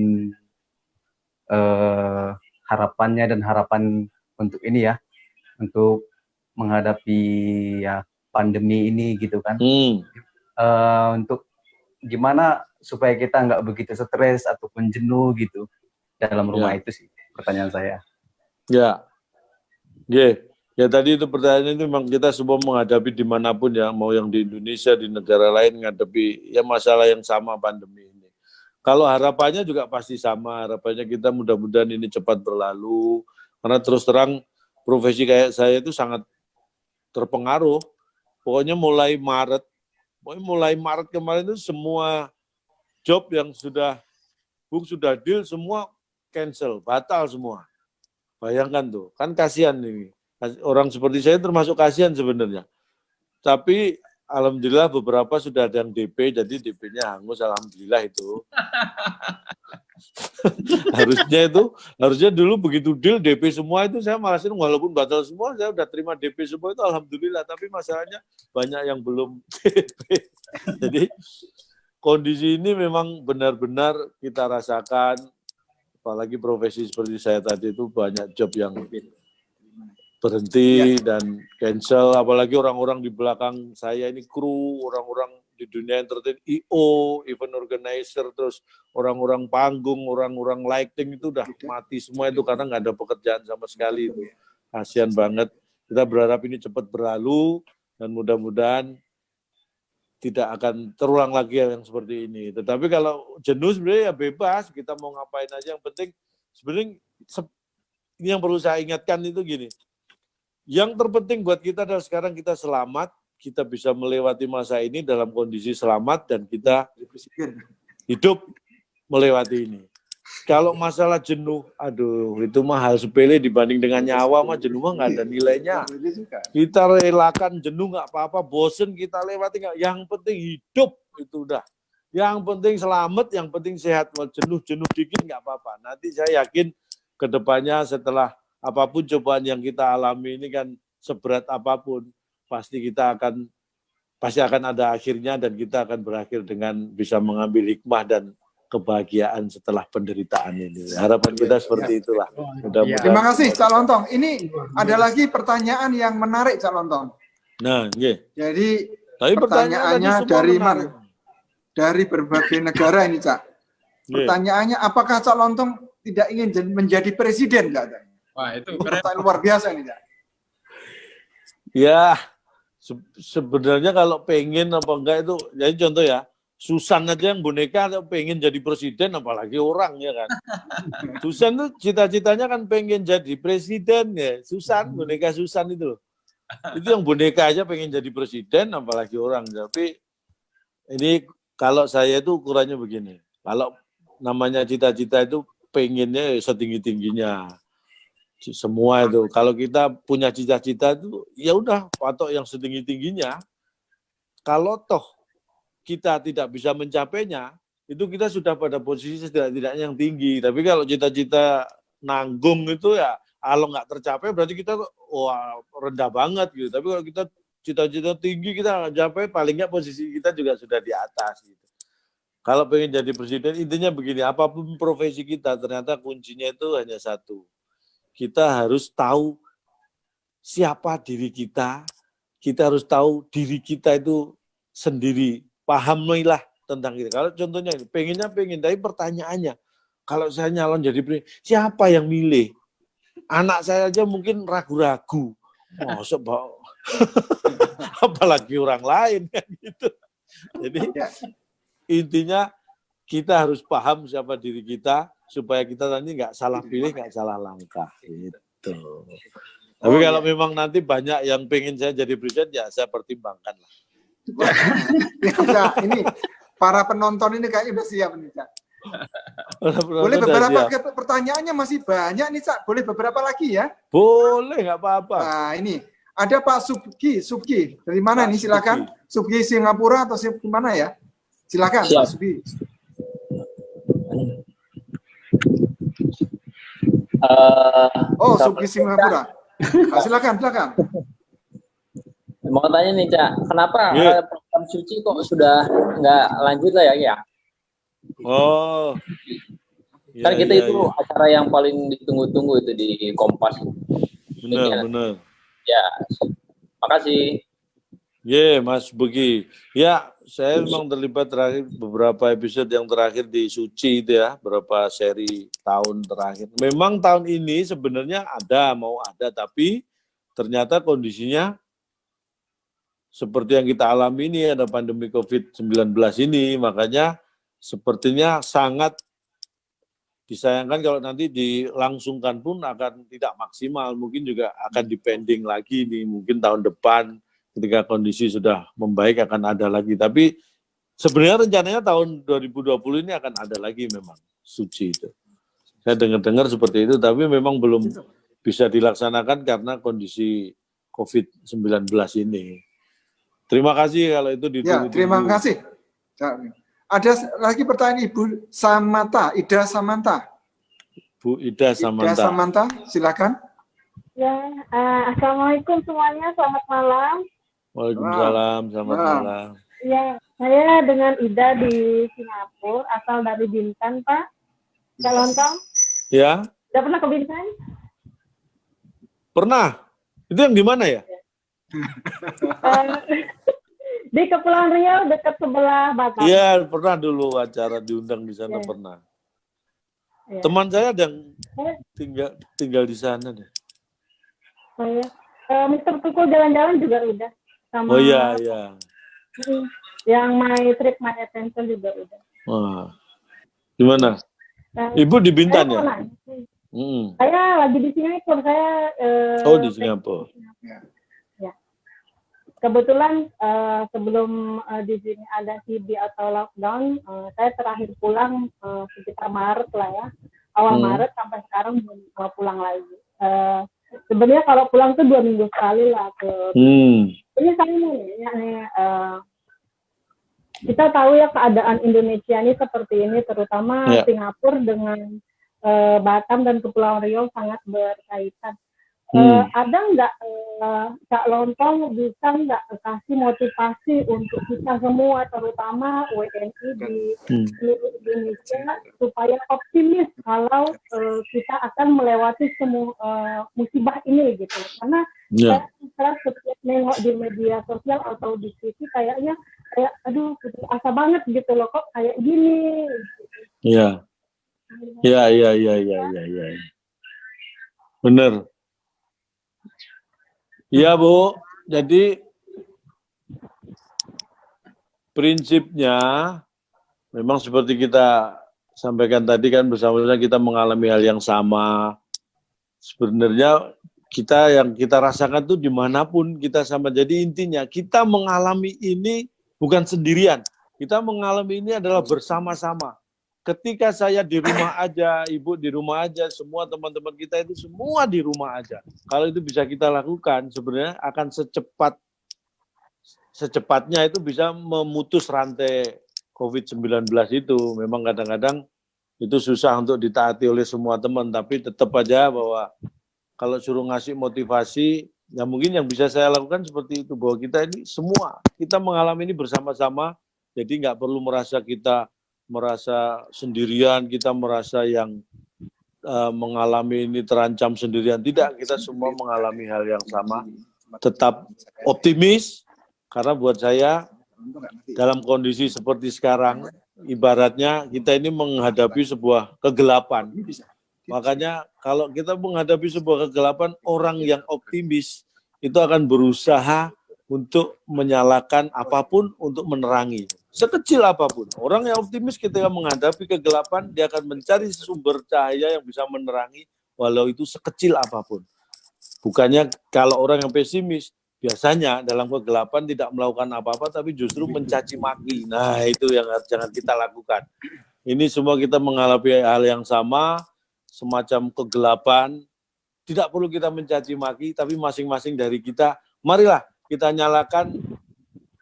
S9: harapan untuk ini ya, untuk menghadapi ya pandemi ini gitu kan. Untuk gimana supaya kita nggak begitu stres ataupun jenuh gitu dalam rumah itu sih pertanyaan saya.
S1: Ya, ya tadi itu pertanyaan itu memang kita semua menghadapi dimanapun ya, mau yang di Indonesia, di negara lain menghadapi ya masalah yang sama pandemi ini. Kalau harapannya juga pasti sama, harapannya kita mudah-mudahan ini cepat berlalu, karena terus terang profesi kayak saya itu sangat terpengaruh. Pokoknya mulai Maret kemarin itu semua job yang sudah deal semua cancel, batal semua. Bayangkan tuh, kan kasihan ini. Orang seperti saya termasuk kasihan sebenarnya. Tapi alhamdulillah beberapa sudah ada yang DP, jadi DP-nya hangus, alhamdulillah itu. harusnya dulu begitu deal DP semua itu saya malah senang, walaupun batal semua saya udah terima DP semua itu alhamdulillah, tapi masalahnya banyak yang belum DP. Jadi kondisi ini memang benar-benar kita rasakan, apalagi profesi seperti saya tadi itu banyak job yang berhenti dan cancel, apalagi orang-orang di belakang saya ini kru, orang-orang di dunia entertain, IO, event organizer, terus orang-orang panggung, orang-orang lighting itu udah mati semua itu karena nggak ada pekerjaan sama sekali itu. Kasian banget. Kita berharap ini cepat berlalu dan mudah-mudahan tidak akan terulang lagi yang seperti ini. Tetapi kalau jenuh sebenarnya ya bebas, kita mau ngapain aja, yang penting sebenarnya ini yang perlu saya ingatkan itu gini. Yang terpenting buat kita adalah sekarang kita selamat, kita bisa melewati masa ini dalam kondisi selamat dan kita hidup melewati ini. Kalau masalah jenuh, aduh itu mah hal sepele dibanding dengan nyawa mah, jenuh mah nggak ada nilainya. Kita relakan jenuh nggak apa-apa, bosen kita lewati nggak. Yang penting hidup itu udah. Yang penting selamat, yang penting sehat. Jenuh dikit nggak apa-apa. Nanti saya yakin kedepannya setelah apapun cobaan yang kita alami ini kan seberat apapun, pasti akan ada akhirnya dan kita akan berakhir dengan bisa mengambil hikmah dan kebahagiaan setelah penderitaan ini. Harapan kita seperti itulah. Mudah-mudahan.
S2: Terima kasih Cak Lontong. Ini ada lagi pertanyaan yang menarik Cak Lontong.
S1: Nah,
S2: jadi pertanyaannya dari mana? Dari berbagai negara ini Cak. Pertanyaannya, apakah Cak Lontong tidak ingin menjadi presiden Cak?
S3: Wah, itu
S2: pertanyaan luar biasa ini Cak.
S1: Ya, sebenarnya kalau pengen apa enggak itu, jadi contoh ya, Susan aja yang boneka pengen jadi presiden, apalagi orang ya kan. Susan tuh cita-citanya kan pengen jadi presiden ya, Susan, boneka Susan itu loh. Itu yang boneka aja pengen jadi presiden, apalagi orang. Tapi ini kalau saya itu ukurannya begini, kalau namanya cita-cita itu pengennya setinggi-tingginya. Semua itu, kalau kita punya cita-cita itu, ya udah patok yang setinggi-tingginya. Kalau toh kita tidak bisa mencapainya, itu kita sudah pada posisi setidak-tidaknya yang tinggi. Tapi kalau cita-cita nanggung itu ya, kalau nggak tercapai berarti kita rendah banget gitu. Tapi kalau kita cita-cita tinggi kita nggak capai, paling nggak posisi kita juga sudah di atas gitu. Kalau pengen jadi presiden, intinya begini, apapun profesi kita, ternyata kuncinya itu hanya satu. Kita harus tahu siapa diri kita harus tahu diri kita itu sendiri, pahamilah tentang kita. Kalau contohnya ini, pengen, tapi pertanyaannya, kalau saya nyalon jadi presiden, siapa yang milih? Anak saya aja mungkin ragu-ragu, apalagi orang lain gitu. Jadi intinya kita harus paham siapa diri kita, supaya kita nanti nggak salah pilih, nggak salah langkah. Gitu. Tapi kalau memang nanti banyak yang pengen saya jadi presiden, ya saya pertimbangkan lah.
S2: Ya, ini para penonton ini kayaknya udah siap nih, Cak. Boleh beberapa pertanyaannya masih banyak nih, Cak. Boleh beberapa lagi ya?
S1: Boleh, nggak apa-apa.
S2: Nah, ini ada Pak Subki. Dari mana nih? Silakan. Subki Singapura atau di mana ya? Silakan, Pak Subki. Subki Singapura. Silakan.
S10: Mau tanya nih, Cak, kenapa program malam suci kok sudah nggak lanjut lah ya.
S1: Oh.
S10: Kan kita itu acara yang paling ditunggu-tunggu itu di Kompas.
S1: Benar.
S10: Ya, makasih.
S1: Mas Begi. Ya, saya memang terlibat terakhir beberapa episode yang terakhir di Suci itu ya, beberapa seri tahun terakhir. Memang tahun ini sebenarnya mau ada, tapi ternyata kondisinya seperti yang kita alami ini, ada pandemi COVID-19 ini, makanya sepertinya sangat disayangkan kalau nanti dilangsungkan pun akan tidak maksimal, mungkin juga akan dipending lagi nih, mungkin tahun depan ketika kondisi sudah membaik akan ada lagi. Tapi sebenarnya rencananya tahun 2020 ini akan ada lagi memang Suci itu. Saya dengar seperti itu, tapi memang belum bisa dilaksanakan karena kondisi COVID-19 ini. Terima kasih kalau itu ditunggu.
S2: Ya, terima kasih. Ada lagi pertanyaan Ibu Ida Samanta.
S1: Bu Ida Samanta.
S2: Ida Samanta, silakan.
S11: Ya, assalamualaikum semuanya, selamat malam.
S1: Waalaikumsalam, selamat malam.
S11: Ya, saya dengan Ida di Singapura, asal dari Bintan, Pak. Kak Lontong?
S1: Ya.
S11: Udah pernah ke Bintan?
S1: Pernah. Itu yang di mana ya?
S11: Di Kepulauan Riau, dekat sebelah Batam.
S1: Iya, pernah dulu acara diundang di sana, pernah. Ya. Teman saya ada yang tinggal di sana deh.
S11: Mr. Tukul jalan-jalan juga udah. Sama
S1: iya.
S11: Yang My Trip, My Attention juga udah.
S1: Wah. Gimana? Ibu di Bintan ya?
S11: Saya lagi di Singapura.
S1: Di Singapura.
S11: Ya. Kebetulan sebelum di sini ada CB atau lockdown, saya terakhir pulang sekitar Maret lah ya. Awal Maret sampai sekarang belum mau pulang lagi. Sebenarnya kalau pulang tuh 2 minggu sekali lah ke. Ini saya mau nanya, kita tahu ya keadaan Indonesia ini seperti ini, terutama Singapura dengan Batam dan Kepulauan Riau sangat berkaitan. Ada nggak Kak Lontong bisa nggak kasih motivasi untuk kita semua, terutama WNI di seluruh Indonesia, supaya optimis kalau kita akan melewati semua musibah ini gitu? Karena saya setiap nengok di media sosial atau di TV kayaknya kayak aduh putus asa banget gitu loh, kok kayak gini.
S1: Iya. Bener. Iya Bu, jadi prinsipnya memang seperti kita sampaikan tadi kan, bersama-sama kita mengalami hal yang sama. Sebenarnya yang kita rasakan tuh dimanapun kita sama. Jadi intinya kita mengalami ini bukan sendirian. Kita mengalami ini adalah bersama-sama. Ketika saya di rumah aja, Ibu di rumah aja, semua teman-teman kita itu semua di rumah aja. Kalau itu bisa kita lakukan, sebenarnya akan secepatnya itu bisa memutus rantai COVID-19 itu. Memang kadang-kadang itu susah untuk ditaati oleh semua teman, tapi tetap aja bahwa kalau suruh ngasih motivasi, ya mungkin yang bisa saya lakukan seperti itu, bahwa kita ini semua, kita mengalami ini bersama-sama, jadi nggak perlu merasa sendirian, kita merasa yang mengalami ini terancam sendirian. Tidak, kita semua mengalami hal yang sama. Tetap optimis, karena buat saya dalam kondisi seperti sekarang, ibaratnya kita ini menghadapi sebuah kegelapan. Makanya kalau kita menghadapi sebuah kegelapan, orang yang optimis itu akan berusaha untuk menyalakan apapun untuk menerangi. Sekecil apapun. Orang yang optimis ketika menghadapi kegelapan, dia akan mencari sumber cahaya yang bisa menerangi walau itu sekecil apapun. Bukannya kalau orang yang pesimis, biasanya dalam kegelapan tidak melakukan apa-apa, tapi justru mencaci maki. Nah, itu yang jangan kita lakukan. Ini semua kita mengalami hal yang sama, semacam kegelapan. Tidak perlu kita mencaci maki, tapi masing-masing dari kita, marilah kita nyalakan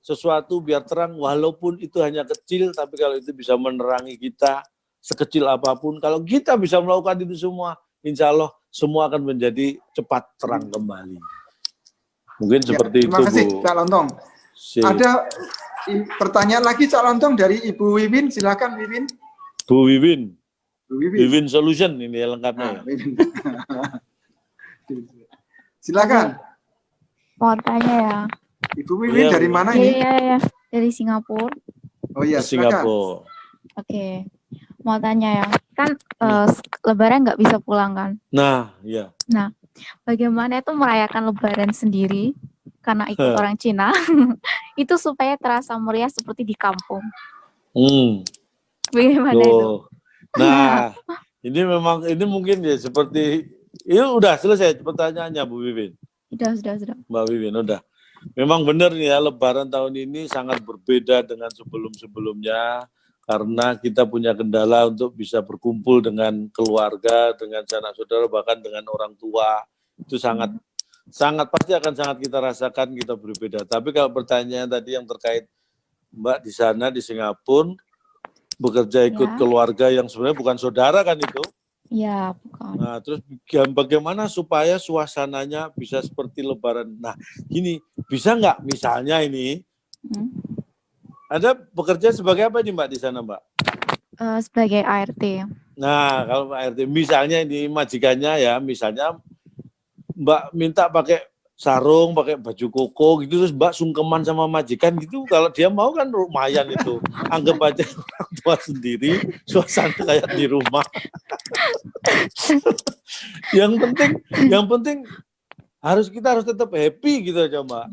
S1: sesuatu biar terang, walaupun itu hanya kecil, tapi kalau itu bisa menerangi kita sekecil apapun, kalau kita bisa melakukan itu semua, insya Allah semua akan menjadi cepat terang kembali. Mungkin seperti
S2: terima
S1: itu,
S2: kasih,
S1: Bu.
S2: Kak Lontong.
S1: Ada
S2: Pertanyaan lagi Cak Lontong dari Ibu Wiwin, silakan Wiwin.
S1: Bu Wiwin.
S2: Bu Wiwin.
S1: Wiwin Solution ini lengkapnya.
S2: Silakan.
S12: Mau tanya ya.
S2: Ibu Wiwin dari mana ini?
S12: Iya, dari Singapura.
S2: Oh iya, silakan.
S1: Singapura.
S12: Oke. Mau tanya ya. Kan Lebaran nggak bisa pulang kan?
S1: Nah, iya.
S12: Nah, bagaimana itu merayakan Lebaran sendiri karena ikut orang Cina itu supaya terasa meriah seperti di kampung. Bagaimana itu?
S1: Nah, ini mungkin ya seperti ini udah selesai pertanyaannya Bu Wiwin.
S12: Sudah.
S1: Mbak Wiwin udah. Memang benar nih ya, Lebaran tahun ini sangat berbeda dengan sebelum-sebelumnya karena kita punya kendala untuk bisa berkumpul dengan keluarga, dengan sanak saudara, bahkan dengan orang tua. Itu sangat pasti akan sangat kita rasakan, kita berbeda. Tapi kalau pertanyaan tadi yang terkait Mbak di sana di Singapura bekerja ikut keluarga yang sebenarnya bukan saudara kan itu?
S12: Iya, bukan.
S1: Nah, terus bagaimana supaya suasananya bisa seperti Lebaran? Nah, gini, bisa nggak misalnya ini, Anda bekerja sebagai apa nih Mbak di sana Mbak?
S12: Sebagai ART.
S1: Nah, kalau ART, misalnya ini majikannya ya, misalnya Mbak minta pakai sarung, pakai baju koko gitu, terus Mbak sungkeman sama majikan gitu, kalau dia mau kan lumayan itu. Anggap aja orang tua sendiri, suasana kayak di rumah. yang penting kita harus tetap happy gitu aja Mbak.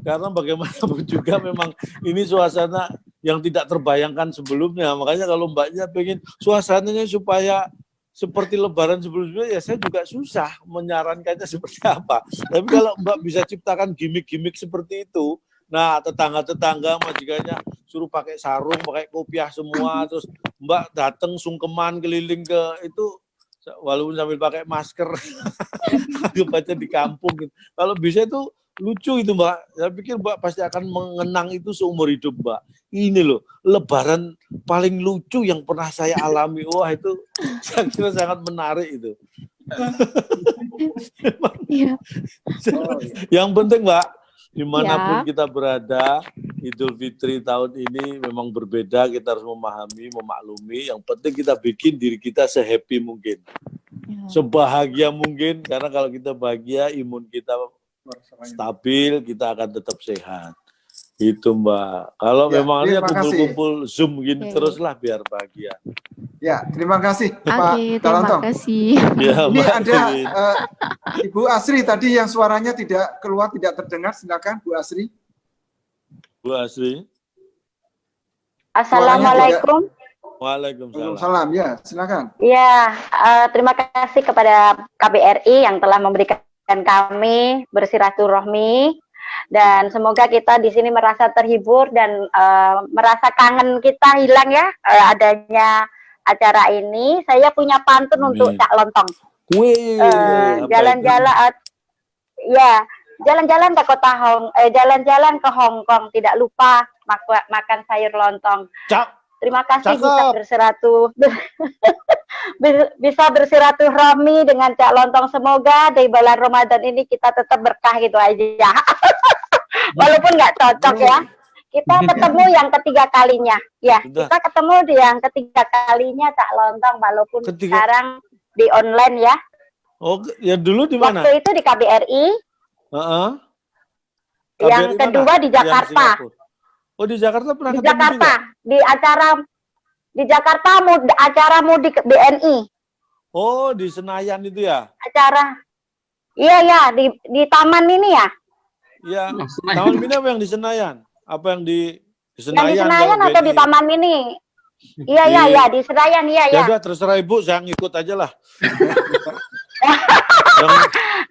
S1: Karena bagaimanapun juga memang ini suasana yang tidak terbayangkan sebelumnya. Makanya kalau Mbaknya pengen suasananya supaya seperti Lebaran sebelumnya, ya saya juga susah menyarankannya seperti apa. Tapi kalau Mbak bisa ciptakan gimmick-gimmick seperti itu, nah tetangga-tetangga majikannya suruh pakai sarung, pakai kopiah semua, terus Mbak datang sungkeman keliling ke itu, walaupun sambil pakai masker, baca di kampung. Gitu. Kalau bisa itu lucu itu Mbak. Saya pikir Mbak pasti akan mengenang itu seumur hidup Mbak. Ini loh, Lebaran paling lucu yang pernah saya alami. Wah itu saya kira sangat menarik itu. Yang penting Mbak, dimanapun kita berada, Idul Fitri tahun ini memang berbeda. Kita harus memahami, memaklumi. Yang penting kita bikin diri kita se-happy mungkin, sebahagia mungkin. Karena kalau kita bahagia, imun kita stabil, kita akan tetap sehat. Itu Mbak. Kalau memang ada kumpul-kumpul Zoom gini teruslah biar bahagia.
S2: Ya, terima kasih Pak
S12: Terima kasih.
S1: Ya,
S2: ini ada Ibu Asri tadi yang suaranya tidak keluar, tidak terdengar. Silakan Bu Asri.
S1: Bu Asri.
S13: Assalamualaikum.
S2: Waalaikumsalam. Ya, silakan.
S13: Ya, terima kasih kepada KBRI yang telah memberikan kami bersiraturahmi. Dan semoga kita di sini merasa terhibur dan merasa kangen kita hilang ya adanya acara ini. Saya punya pantun untuk Cak Lontong. Jalan-jalan, jalan-jalan ke kota jalan-jalan ke Hong Kong, tidak lupa makan sayur lontong. Terima kasih bisa bersiraturahmi dengan Cak Lontong. Semoga di bulan Ramadan ini kita tetap berkah gitu aja. Walaupun nggak cocok ya. Kita ketemu yang ketiga kalinya. Ya, kita ketemu di yang ketiga kalinya Cak Lontong walaupun sekarang di online ya.
S1: Oh, ya dulu di mana?
S13: Waktu itu di KBRI. Yang kedua di Jakarta.
S1: Oh, di Jakarta pernah
S13: di
S1: ketemu
S13: Jakarta,
S1: juga?
S13: Di Jakarta acara mudik BNI.
S1: Oh, di Senayan itu ya?
S13: Acara. Iya, di taman ini ya?
S1: Iya, Taman Mini apa yang di Senayan? Apa yang di Senayan?
S13: Yang di Senayan atau di Taman Mini? Iya, di Senayan, iya.
S1: Ya udah, terserah Ibu, saya ngikut aja lah.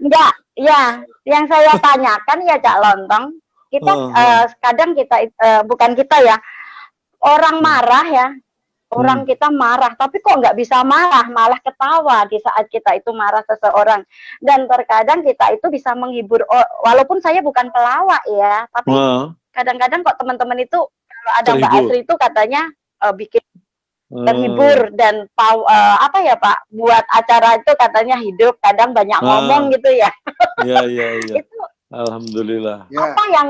S13: Enggak, ya, yang saya tanyakan ya Cak Lontong, kita kadang kita bukan kita ya, orang marah ya, orang kita marah, tapi kok nggak bisa marah, malah ketawa di saat kita itu marah seseorang. Dan terkadang kita itu bisa menghibur, walaupun saya bukan pelawak ya, tapi kadang-kadang kok teman-teman itu kalau ada Mbak Asri itu katanya bikin terhibur dan apa ya Pak, buat acara itu katanya hidup, kadang banyak ngomong gitu ya.
S1: Iya. Alhamdulillah.
S2: Ya.
S13: Apa yang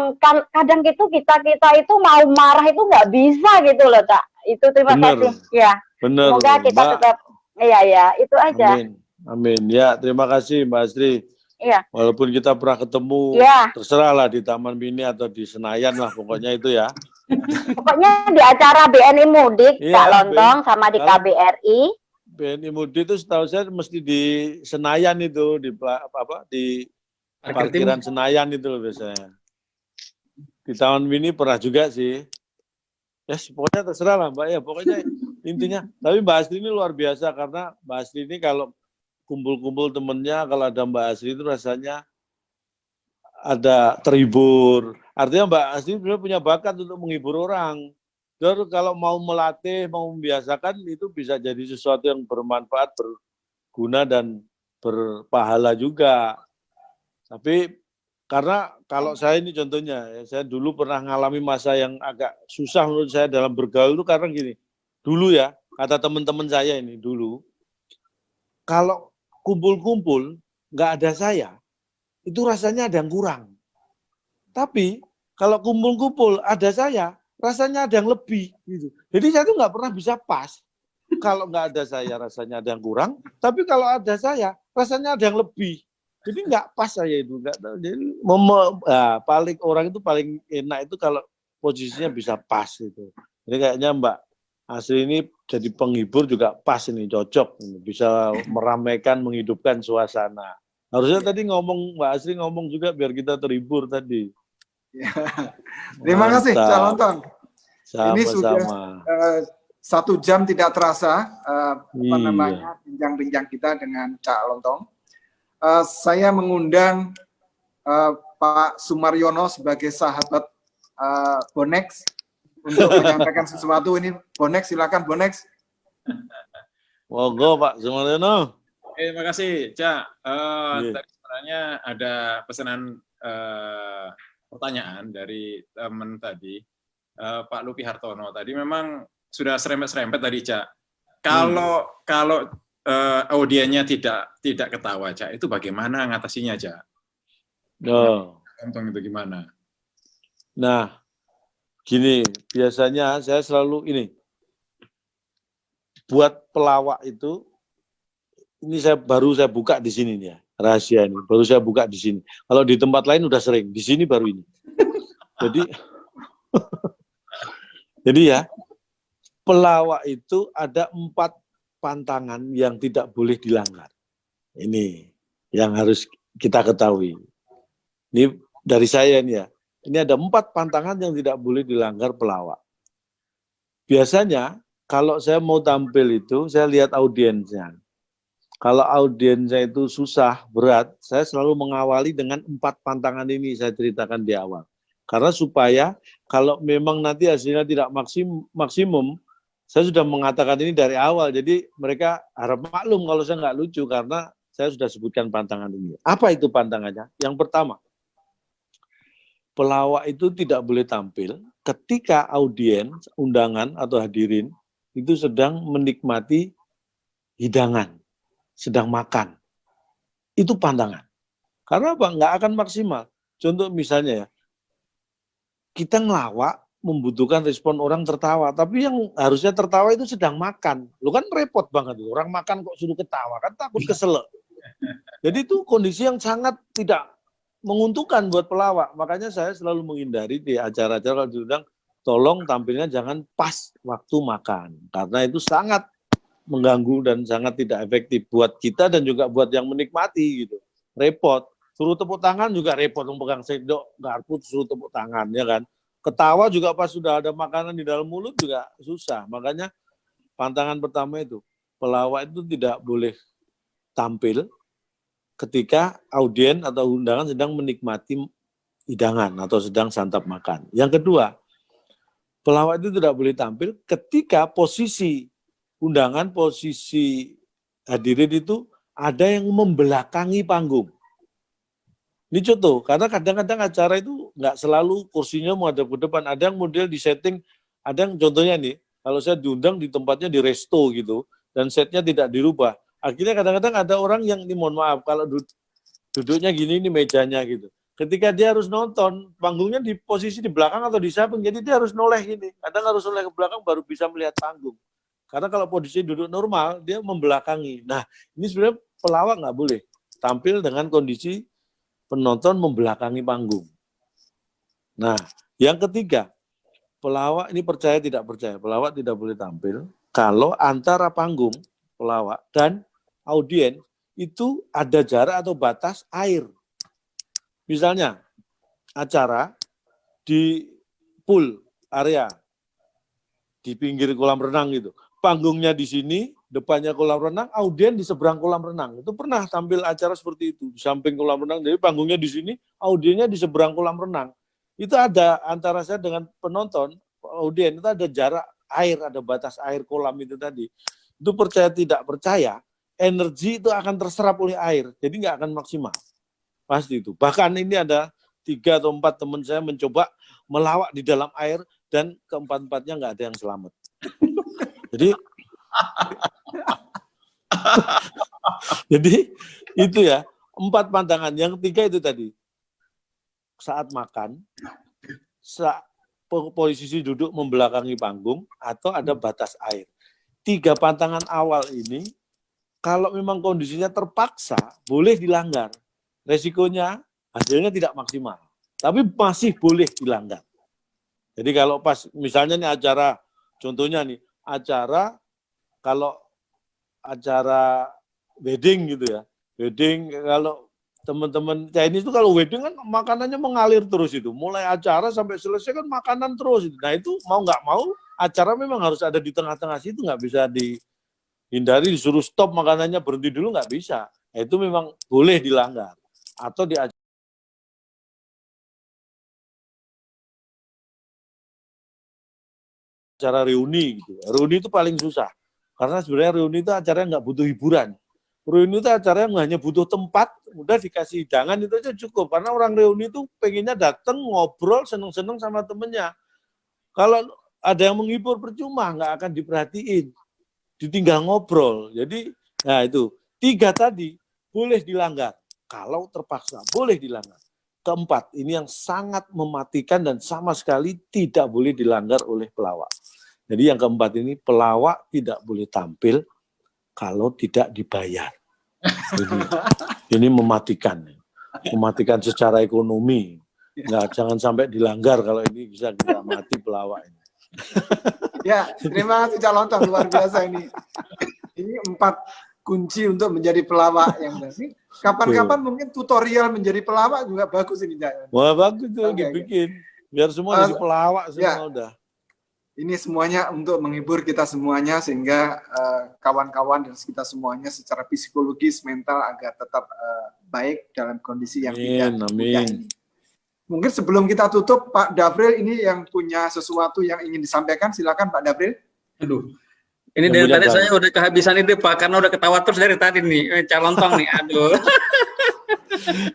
S13: kadang itu kita itu mau marah itu nggak bisa gitu loh, Kak. Itu terima kasih. Ya.
S1: Bener,
S13: Semoga kita
S1: Mbak.
S13: tetap, ya, itu aja.
S1: Amin. Amin. Ya, terima kasih Mbak Astri.
S13: Iya.
S1: Walaupun kita pernah ketemu,
S13: Ya.
S1: terserah lah di Taman Mini atau di Senayan lah, pokoknya itu ya.
S13: Pokoknya di acara BNI Mudik, Kak Lontong, sama di KBRI.
S1: BNI Mudik itu setahu saya mesti di Senayan itu, di parkiran Senayan itu loh biasanya. Di Taman Mini pernah juga sih. Ya, pokoknya terserah lah Mbak ya. Pokoknya intinya. Tapi Mbak Astri ini luar biasa karena Mbak Astri ini kalau kumpul-kumpul temennya, kalau ada Mbak Astri itu rasanya ada terhibur. Artinya Mbak Astri sebenarnya punya bakat untuk menghibur orang. Terus kalau mau melatih, mau membiasakan itu bisa jadi sesuatu yang bermanfaat, berguna dan berpahala juga. Tapi karena kalau saya ini contohnya, saya dulu pernah ngalami masa yang agak susah menurut saya dalam bergaul itu karena gini. Dulu ya, kata teman-teman saya ini dulu, kalau kumpul-kumpul nggak ada saya, itu rasanya ada yang kurang. Tapi kalau kumpul-kumpul ada saya, rasanya ada yang lebih. Gitu. Jadi saya tuh nggak pernah bisa pas. Kalau nggak ada saya, rasanya ada yang kurang. Tapi kalau ada saya, rasanya ada yang lebih. Jadi nggak pas saya itu. Jadi paling orang itu paling enak itu kalau posisinya bisa pas itu. Jadi kayaknya Mbak Astri ini jadi penghibur juga pas ini, cocok. Bisa meramaikan, menghidupkan suasana. Harusnya tadi Mbak Astri ngomong juga biar kita terhibur tadi.
S2: Ya. Terima kasih, Cak Lontong. Ini sudah 1 jam tidak terasa bincang-bincang kita dengan Cak Lontong. Saya mengundang Pak Sumaryono sebagai sahabat Bonex untuk menyampaikan sesuatu. Ini Bonex, silakan Bonex.
S1: Monggo Pak Sumaryono.
S3: Terima kasih, Cak. Tadi sebenarnya ada pesanan pertanyaan dari teman tadi, Pak Lupi Hartono. Tadi memang sudah serempet-serempet tadi, Cak. Kalau audiennya tidak ketawa, Cak, itu bagaimana ngatasinya, Cak? Lontong itu gimana?
S1: Nah, gini, biasanya saya selalu ini, buat pelawak itu, ini baru saya buka di sini nih ya, rahasia ini, baru saya buka di sini. Kalau di tempat lain udah sering, di sini baru ini. Jadi ya, pelawak itu ada 4 pantangan yang tidak boleh dilanggar. Ini yang harus kita ketahui. Ini dari saya nih ya. Ini ada 4 pantangan yang tidak boleh dilanggar pelawak. Biasanya kalau saya mau tampil itu, saya lihat audiensnya. Kalau audiensnya itu susah, berat, saya selalu mengawali dengan 4 pantangan ini saya ceritakan di awal. Karena supaya kalau memang nanti hasilnya tidak maksimum, saya sudah mengatakan ini dari awal, jadi mereka harap maklum kalau saya nggak lucu karena saya sudah sebutkan pantangan ini. Apa itu pantangannya? Yang pertama, pelawak itu tidak boleh tampil ketika audiens, undangan atau hadirin itu sedang menikmati hidangan, sedang makan. Itu pantangan. Karena apa? Nggak akan maksimal. Contoh misalnya ya, kita ngelawak membutuhkan respon orang tertawa, tapi yang harusnya tertawa itu sedang makan. Lu kan repot banget, orang makan kok suruh ketawa, kan takut keselak. Jadi itu kondisi yang sangat tidak menguntungkan buat pelawak. Makanya saya selalu menghindari di acara-acara kalau diundang, tolong tampilnya jangan pas waktu makan, karena itu sangat mengganggu dan sangat tidak efektif buat kita dan juga buat yang menikmati gitu. Repot. Suruh tepuk tangan juga repot, pegang sendok, garpu suruh tepuk tangan, ya kan. Ketawa juga pas sudah ada makanan di dalam mulut juga susah. Makanya pantangan pertama itu, pelawak itu tidak boleh tampil ketika audien atau undangan sedang menikmati hidangan atau sedang santap makan. Yang kedua, pelawak itu tidak boleh tampil ketika posisi undangan, posisi hadirin itu ada yang membelakangi panggung. Ini contoh, karena kadang-kadang acara itu nggak selalu kursinya menghadap ke depan. Ada yang model di setting, ada yang contohnya nih, kalau saya diundang di tempatnya di resto gitu, dan setnya tidak dirubah. Akhirnya kadang-kadang ada orang yang, ini mohon maaf, kalau duduknya gini, ini mejanya gitu. ketika dia harus nonton, panggungnya di posisi di belakang atau di samping, jadi dia harus noleh ini. Kadang harus noleh ke belakang baru bisa melihat panggung. Karena kalau posisi duduk normal, dia membelakangi. Nah, ini sebenarnya pelawak nggak boleh tampil dengan kondisi penonton membelakangi panggung. Nah, yang ketiga, pelawak ini percaya tidak percaya, pelawak tidak boleh tampil kalau antara panggung pelawak dan audien itu ada jarak atau batas air. Misalnya acara di pool area di pinggir kolam renang gitu, panggungnya di sini, depannya kolam renang, audien di seberang kolam renang. Itu pernah tampil acara seperti itu, di samping kolam renang, jadi panggungnya di sini, audiennya di seberang kolam renang. Itu ada antara saya dengan penonton, audien itu ada jarak air, ada batas air kolam itu tadi. Itu percaya tidak percaya, energi itu akan terserap oleh air, jadi nggak akan maksimal. Pasti itu. Bahkan ini ada 3 atau 4 teman saya mencoba melawak di dalam air dan keempat-empatnya nggak ada yang selamat. Jadi itu ya 4 pantangan. Yang ketiga itu tadi saat makan, saat posisi duduk membelakangi panggung atau ada batas air. 3 pantangan awal ini kalau memang kondisinya terpaksa boleh dilanggar. Resikonya hasilnya tidak maksimal, tapi masih boleh dilanggar. Jadi kalau pas misalnya nih acara, contohnya nih acara kalau acara wedding gitu ya, wedding kalau teman-teman Chinese itu kalau wedding kan makanannya mengalir terus itu, mulai acara sampai selesai kan makanan terus. Nah itu mau nggak mau acara memang harus ada di tengah-tengah situ, nggak bisa dihindari, disuruh stop makanannya berhenti dulu nggak bisa. Nah, itu memang boleh dilanggar. Atau di acara reuni gitu. Reuni itu paling susah. Karena sebenarnya reuni itu acaranya nggak butuh hiburan. Reuni itu acara yang hanya butuh tempat, udah dikasih hidangan itu aja cukup. Karena orang reuni itu pengennya datang, ngobrol, seneng-seneng sama temennya. Kalau ada yang menghibur percuma, nggak akan diperhatiin. Ditinggal ngobrol. Jadi, nah itu. 3 tadi boleh dilanggar. Kalau terpaksa, boleh dilanggar. Keempat, ini yang sangat mematikan dan sama sekali tidak boleh dilanggar oleh pelawak. Jadi yang keempat ini, pelawak tidak boleh tampil kalau tidak dibayar. Ini mematikan. Mematikan secara ekonomi. Nggak, jangan sampai dilanggar kalau ini bisa kita mati pelawak ini.
S2: Ya, terima kasih Cak Lontong, luar biasa ini. Ini 4 kunci untuk menjadi pelawak yang benar. Kapan-kapan mungkin tutorial menjadi pelawak juga bagus ini, Cak.
S1: Wah, bagus tuh dibikin. Biar semua jadi pelawak semua
S2: ya.
S1: Udah.
S2: Ini semuanya untuk menghibur kita semuanya sehingga kawan-kawan dan kita semuanya secara psikologis, mental agar tetap baik dalam kondisi yang tidak mudah ini. Mungkin sebelum kita tutup, Pak Dafril ini yang punya sesuatu yang ingin disampaikan, silakan Pak Dafril.
S4: Aduh. Ini dari tadi saya udah kehabisan ide Pak, karena udah ketawa terus dari tadi nih, Cak Lontong nih, aduh.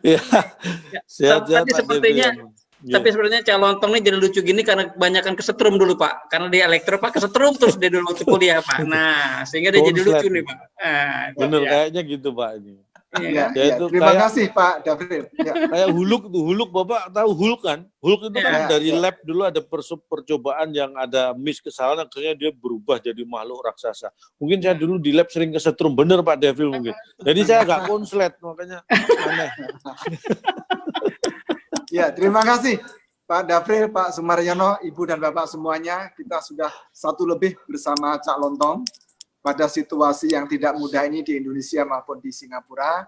S1: Ya,
S4: tapi sepertinya, tapi sebenarnya Cak Lontong nih jadi lucu gini karena kebanyakan kesetrum dulu Pak, karena dia elektro Pak, kesetrum terus dia dulu waktu kuliah Pak. Nah, sehingga dia jadi lucu nih Pak.
S1: Bener kayaknya gitu Pak ini.
S2: Ya, terima kasih Pak Dafril. Ya.
S1: Kayak Huluk tuh, Huluk Bapak tahu Huluk kan? Huluk itu kan dari lab dulu ada percobaan yang ada miss kesalahan, akhirnya dia berubah jadi makhluk raksasa. Mungkin saya dulu di lab sering kesetrum, bener Pak Dafril mungkin. Jadi saya agak konslet, makanya aneh.
S2: Ya, terima kasih Pak Dafril, Pak Sumaryono, Ibu dan Bapak semuanya. Kita sudah 1 lebih bersama Cak Lontong pada situasi yang tidak mudah ini di Indonesia maupun di Singapura.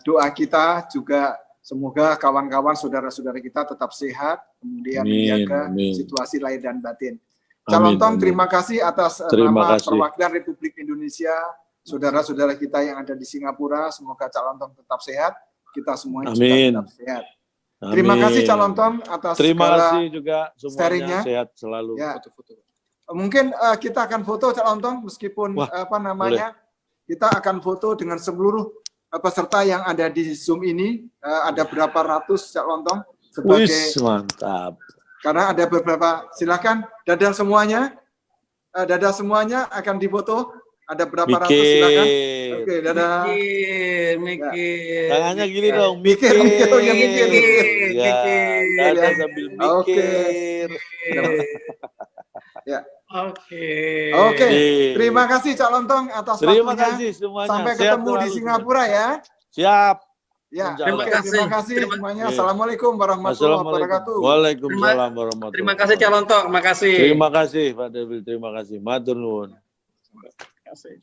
S2: Doa kita juga semoga kawan-kawan, saudara-saudara kita tetap sehat, kemudian menjaga situasi lahir dan batin. Cak Lontong, terima kasih atas nama perwakilan Republik Indonesia, saudara-saudara kita yang ada di Singapura. Semoga Cak Lontong tetap sehat, kita semuanya juga tetap sehat. Terima kasih Cak Lontong atas
S1: kasih juga semuanya, sehat selalu.
S2: Ya. Mungkin kita akan foto Cak Lontong meskipun kita akan foto dengan seluruh peserta yang ada di Zoom ini. Ada berapa ratus Cak Lontong sebagai
S1: mantap.
S2: Karena ada beberapa, silakan dadah semuanya akan difoto Ada berapa ratus silakan. Oke, dadah.
S4: Mikir.
S1: Tangannya gini dong,
S2: mikir.
S1: Ya, dadah sambil mikir.
S2: Ya.
S4: Oke.
S2: Terima kasih Cak Lontong atas
S1: Terima
S2: waktunya.
S1: kasih semuanya.
S2: Sampai
S1: Sehat
S2: ketemu di
S1: selalu.
S2: Singapura ya.
S1: Siap.
S2: Ya,
S4: Terima kasih
S2: semuanya. Assalamualaikum warahmatullahi wabarakatuh.
S1: Waalaikumsalam warahmatullahi wabarakatuh.
S4: Terima kasih Cak Lontong, makasih.
S1: Terima kasih Pak Devil, terima kasih. Matur nuwun.
S4: Terima kasih.